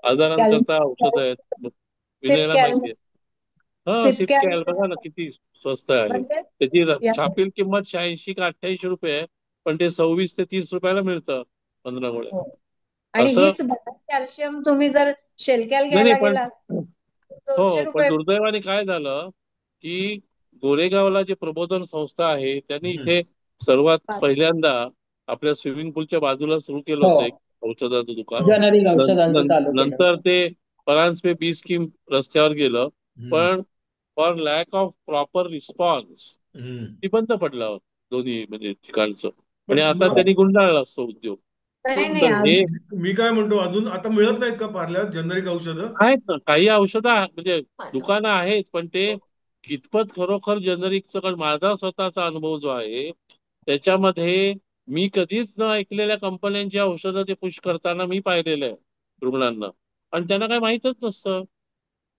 आजारांकरता औषधं आहेत, विनयला सिपकॅल माहिती आहे. हा, सिपकॅल सिपकॅल बघा ना किती स्वस्त आहे. म्हणजे त्याची या- छापील किंमत 86 का 88 रुपये आहे, पण ते 26 ते 30 रुपयाला मिळतं 15 गोळ्या. हो. आणि असं हीच कॅल्शियम तुम्ही जर शेलकॅल नाही नाही, घ्यायला पण गेला दोनशे हो, पण रुपये दुर्दैवाने काय झालं की गोरेगावला जे प्रबोधन संस्था आहे त्यांनी हम्म. इथे सर्वात पहिल्यांदा आपल्या स्विमिंग पूलच्या बाजूला सुरू केलं हो, होतं एक औषधाचं दुकान. हो. जनरिक औषधांचं चालू केलं नंतर होतं. ते परांजपे बी स्कीम रस्त्यावर गेलं, हम्म. पण for lack of proper response हम्म. ती बंद पडलं दोन्ही म्हणजे ठिकाणचं. आणि पण आता त्यांनी गुंडाळला असतो उद्योग. नाही नाही तर हे मी काय म्हणतो, अजून आता मिळत नाहीत का पार्ल्यात जेनरिक औषधं? आहेत ना काही औषधं म्हणजे माझ्या दुकानं आहेत, पण ते कितपत खरोखर जनरिकचं, कारण माझा स्वतःचा अनुभव जो आहे त्याच्यामध्ये मी कधीच न ऐकलेल्या कंपन्यांची औषधं ते पुश करताना मी पाहिलेलं आहे रुग्णांना, आणि त्यांना काय माहीतच नसतं.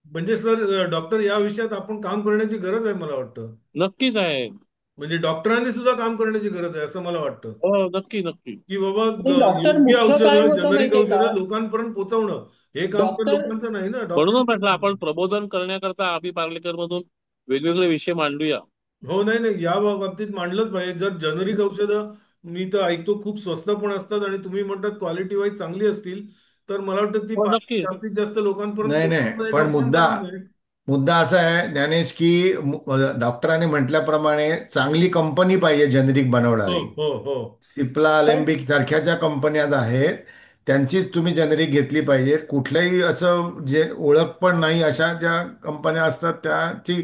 म्हणजे सर, डॉक्टर, या विषयात आपण काम करण्याची गरज आहे मला वाटतं. नक्कीच आहे. म्हणजे डॉक्टरांनी सुद्धा काम करण्याची गरज आहे असं मला वाटतं, हो, नक्की नक्की. की बाबा आणि डॉक्टर योग्य मुख्य काय औषधं, होतं जनरिक माहितीये का? औषधं लोकांपर्यंत पोहोचवणं हे काम तर डॉक्टर लोकांचं नाही ना, म्हणून डॉक्टरांचं म्हटलं काम आपण आहे. प्रबोधन करण्याकरता आम्ही पार्लेकर मधून वेगवेगळे विषय मांडूया. हो, नाही नाही, या बाबतीत मांडलंच पाहिजे. जर जनरिक औषधं मी तर ऐकतो खूप स्वस्त पण असतात आणि तुम्ही म्हणतात क्वालिटी वाईज चांगली असतील, तर मला वाटतं ती हो, नक्की. जास्तीत जास्त लोकांपर्यंत नाही नाही, पोहोचवणं हे पण डॉक्टरांचं मुद्दा काम आहे. मुद्दा असा आहे ज्ञानेश, की डॉक्टरांनी म्हटल्याप्रमाणे चांगली कंपनी पाहिजे जनरिक हो बनवणारी. हो हो. सिप्ला, पण अलेम्बिक सारख्या ज्या कंपन्या आहेत त्यांचीच तुम्ही जनरिक घेतली पाहिजे. कुठल्याही असं जे ओळख पण नाही अशा ज्या कंपन्या असतात त्याची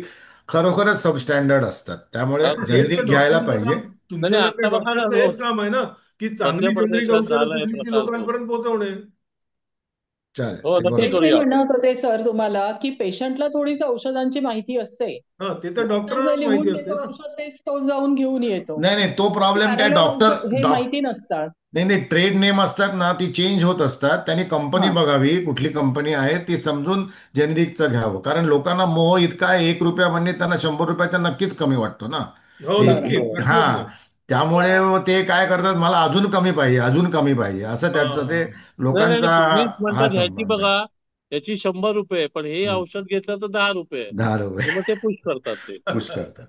खरोखरच सबस्टँडर्ड असतात. त्यामुळे हा, हेच तर जनरिक घ्यायला डॉक्टरांचं पाहिजे. काम, नाही नाही, तुमच्यासारख्या आता बघा ना, डॉक्टरचं हो, हेच काम आहे ना, की मध्य चांगली जनरिक प्रदेशात औषधं झालाय कुठली ती प्रकार तो. लोकांपर्यंत पोहोचवणे. चालेल, हो, ते नक्की तेच बरोबर. मी करूया आपण. म्हणत होते सर तुम्हाला, की पेशंटला थोडीच औषधांची माहिती असते. हा, ते तर डॉक्टर जे डॉक्टरलाच माहिती लिहून असते देतो ना. औषध तेच तो जाऊन घेऊन येतो. नाही नाही, तो प्रॉब्लेम काय पॅरलल डॉक्टर औषध हे माहिती नसतात. नाही नाही, ट्रेड नेम असतात ना ती चेंज होत असतात. त्यांनी कंपनी हा, बघावी, कुठली कंपनी आहे ती समजून जेनेरिकचं घ्यावं. कारण लोकांना मोह इतका आहे, 1 रुपया म्हणजे त्यांना 100 रुपयाचा नक्कीच कमी वाटतो ना. हो, नक्की, बरोबर. हा, प्रश्नच नाही. त्यामुळे ते काय करतात, मला अजून कमी पाहिजे, अजून कमी पाहिजे, असं हा त्यांचं ते हा. नाही नाही लोकांचा नाही, तुम्हीच म्हणता हा घ्यायची संबंध आहे. बघा, याची 100 रुपये, पण हे हम्म. औषध घेतलं तर 10 रुपये, 10 रुपये आणि मग ते पुश करतात ते. पुश करतात.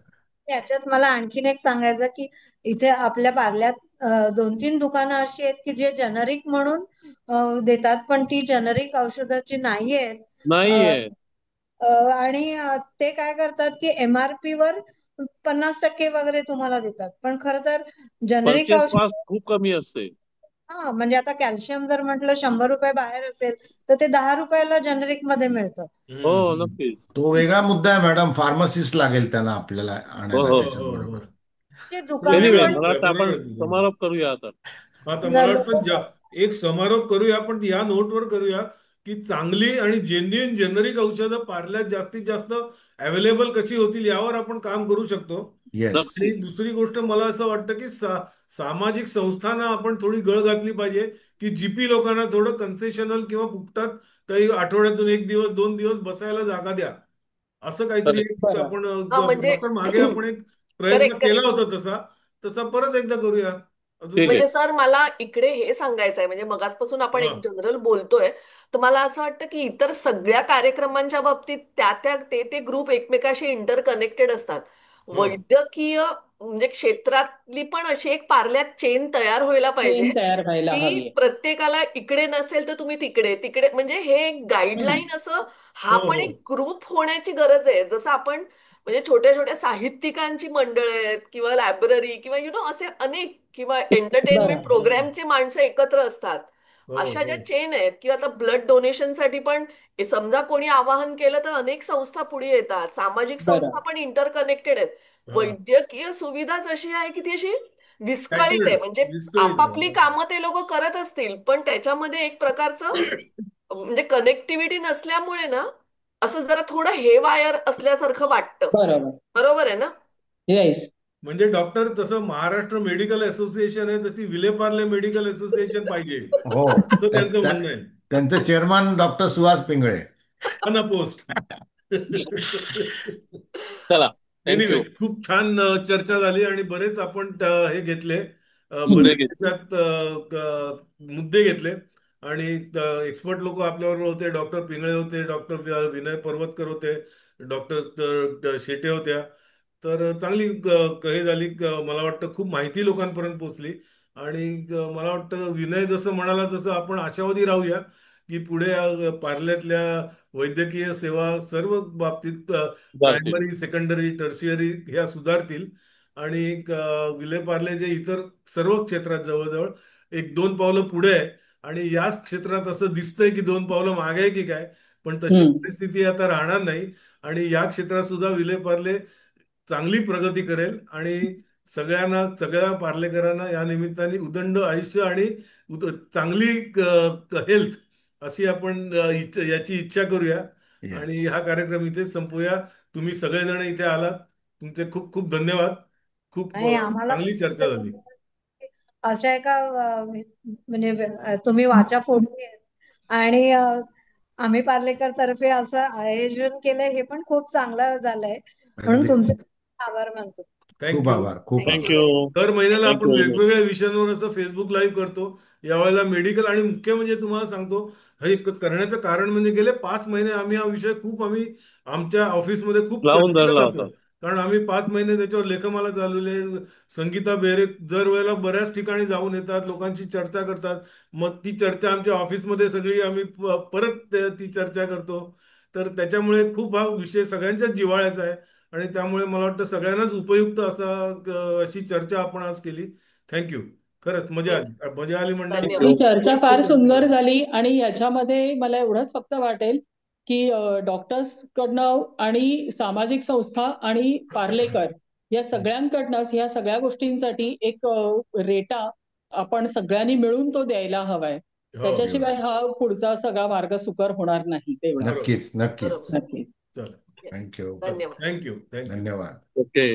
याच्यात मला आणखीन एक सांगायचं की इथे आपल्या पार्ल्यात 2-3 दुकानं अशी आहेत की जे जनरिक म्हणून देतात, पण ती जनरिक औषधाची नाही आहेत. अ, नाहीये. अ, आणि ते काय करतात की MRP वर 50% वगैरे तुम्हाला देतात, पण खरं तर जनरिक परचेस कॉस्ट औषध, खूप कमी असते. हा म्हणजे आता कॅल्शियम जर म्हटलं 100 रुपये बाहेर असेल तर ते 10 रुपयाला जनरिक मध्ये मिळतं. हो, हम्म. नक्कीच. तो वेगळा मुद्दा आहे मॅडम, फार्मासिस्ट लागेल त्याला आपल्याला हो आणायला हो. हो हो हो. त्याच्याबरोबर. ते ते दुकानं वेगळा एनिवे, पण मला मुद्दा आहे, वाटतं बरोबर आपण आहे तुझं. समारोप करूया आता. आता मला वाटतं लोक, एक समारोप करूया, पण या नोटवर करूया की चांगली आणि जेन्युइन जेनरिक औषधं पार्ल्यात जास्तीत जास्त अवेलेबल कशी होतील यावर आपण काम करू शकतो. येस. आणि नक्की. दुसरी गोष्ट मला असं वाटतं की सामाजिक संस्थांना आपण थोडी गळ घातली पाहिजे, की जीपी लोकांना थोडं कन्सेशनल किंवा फुकटात काही आठवड्यातून 1 दिवस 2 दिवस बसायला जागा द्या. असं काहीतरी करेक्ट. एक बरं. आपण हा म्हणजे डॉक्टर मागे आपण एक प्रयत्न करेक्ट केला करेक्ट. होता तसा, तसा परत एकदा करूया. अजून ठीक काय? आहे. म्हणजे सर मला इकडे हे सांगायचं आहे, म्हणजे मगासपासून आपण हा. एक जनरल बोलतोय, तर मला असं वाटतं की इतर सगळ्या कार्यक्रमांच्या बाबतीत त्या त्या ते ते ग्रुप एकमेकाशी इंटरकनेक्टेड असतात. हो वैद्यकीय म्हणजे क्षेत्रातली पण अशी एक पार्ल्यात चेन तयार व्हायला पाहिजे, चेन तयार व्हायला की हवी. प्रत्येकाला इकडे नसेल तर तुम्ही तिकडे तिकडे, म्हणजे हे एक हम्म. गाईडलाईन असं, हा हो पण हो एक ग्रुप होण्याची गरज आहे. जसं आपण म्हणजे छोट्या छोट्या साहित्यिकांची मंडळ आहेत किंवा लायब्ररी किंवा असे अनेक, किंवा एंटरटेनमेंट बरं. प्रोग्रामचे माणसं एकत्र असतात, हो अशा हो. ज्या चेन आहेत. किंवा आता ब्लड डोनेशनसाठी पण समजा कोणी आवाहन केलं तर अनेक संस्था पुढे येतात, सामाजिक संस्था बरं. पण इंटरकनेक्टेड आहेत. हा. वैद्यकीय सुविधाच अशी आहे की ती अशी विस्कळीत आहे. स्कॅटर्स म्हणजे विस्कळीत आपापली आहे. कामं ते लोक करत असतील, पण त्याच्यामध्ये एक प्रकारचं म्हणजे कनेक्टिव्हिटी नसल्यामुळे ना, असं जरा थोडं हे वायर असल्यासारखं वाटतं. बरोबर. बरोबर आहे ना? येस. म्हणजे डॉक्टर, तसं महाराष्ट्र मेडिकल असोसिएशन आहे तशी विलेपार्ले मेडिकल असोसिएशन पाहिजे, हो, असं त्यांचं म्हणणं आहे. त्यांचे चेअरमन डॉक्टर सुहास पिंगळे. ना पोस्ट. चला, एनिवे, थँक्यू. खूप छान चर्चा झाली आणि बरेच आपण हे घेतले, मुद्दे बरेच घेतले. त्याच्यात मुद्दे घेतले. आणि एक्सपर्ट लोक आपल्याबरोबर होते, डॉक्टर पिंगळे होते, डॉक्टर विनय पर्वतकर होते, डॉक्टर शेटे होत्या. तर चांगली हे झाली, मला वाटतं खूप माहिती लोकांपर्यंत पोहोचली. आणि मला वाटतं विनय जसं म्हणाला तसं आपण आशावादी राहूया की पुढे पार्ल्यातल्या वैद्यकीय सेवा सर्व बाबतीत चालतील. प्रायमरी, सेकंडरी, टर्शियरी ह्या सुधारतील. आणि विलेपार्ले जे इतर सर्व क्षेत्रात जवळजवळ 1-2 पावलं पुढे आहे. आणि याच क्षेत्रात असं दिसतंय की 2 पावलं मागे आहे की काय, पण तशी हम्म. परिस्थिती आता राहणार नाही. आणि या क्षेत्रात सुद्धा विलेपार्ले चांगली प्रगती करेल. आणि सगळ्यांना, सगळ्या पार्लेकरांना या निमित्ताने उदंड आयुष्य आणि चांगली हेल्थ अशी आपण याची इच्छा करूया. येस. आणि हा कार्यक्रम इथेच संपूया. तुम्ही सगळेजण इथे आलात, तुमचे खूप खूप धन्यवाद. खूप आणि आम्हाला चांगली चर्चा झाली. अशा एका म्हणजे तुम्ही वाचा फोडली आहेत. आणि आम्ही पार्लेकर तर्फे असं आयोजन केलंय हे पण खूप चांगलं झालंय, म्हणून अगदीच. तुमचे आभार मानतो. खूप थँक्यू. आभार, खूप आभार. थँक्यू. दर महिन्याला आपण थँक्यू. वेगवेगळ्या विषयांवर असं फेसबुक लाईव्ह करतो. यावेळेला मेडिकल, आणि मुख्य म्हणजे तुम्हाला सांगतो, हे करण्याचं कारण म्हणजे गेले 5 महिने आम्ही हा विषय आम्ही आमच्या ऑफिसमध्ये खूप लावून चर्चेला धरला जातो. होता. कारण आम्ही 5 महिने त्याच्यावर लेखमाला चालवले. संगीता बेरे दर वेळेला बऱ्याच ठिकाणी जाऊन येतात, लोकांची चर्चा करतात. मग ती चर्चा आमच्या ऑफिसमध्ये सगळी आम्ही परत ती चर्चा करतो. तर त्याच्यामुळे खूप हा विषय सगळ्यांच्याच जिव्हाळ्याचा आहे. आणि त्यामुळे मला वाटतं सगळ्यांनाच उपयुक्त अशी चर्चा आपण आज केली. थँक्यू. खरंच मजा येस, आली. मजा आली धन्यवाद. ही म्हणण्यापेक्षा चर्चा उपयुक्त फार चर्चा सुंदर झाली. झाली आणि याच्यामध्ये मला एवढंच फक्त वाटेल की डॉक्टर्स कडनं आणि सामाजिक संस्था आणि पार्लेकर या सगळ्यांकडनं या सगळ्या गोष्टींसाठी एक रेटा आपण सगळ्यांनी मिळून तो द्यायला हवाय. हो, त्याच्याशिवाय हा पुढचा सगळा मार्ग सुकर होणार नाही. तेवढं बरोबर. नक्कीच, नक्कीच. बरोबर. नक्की. चला, येस, थँक्यू. धन्यवाद. थँक्यू. थँक्यू. धन्यवाद. ओके.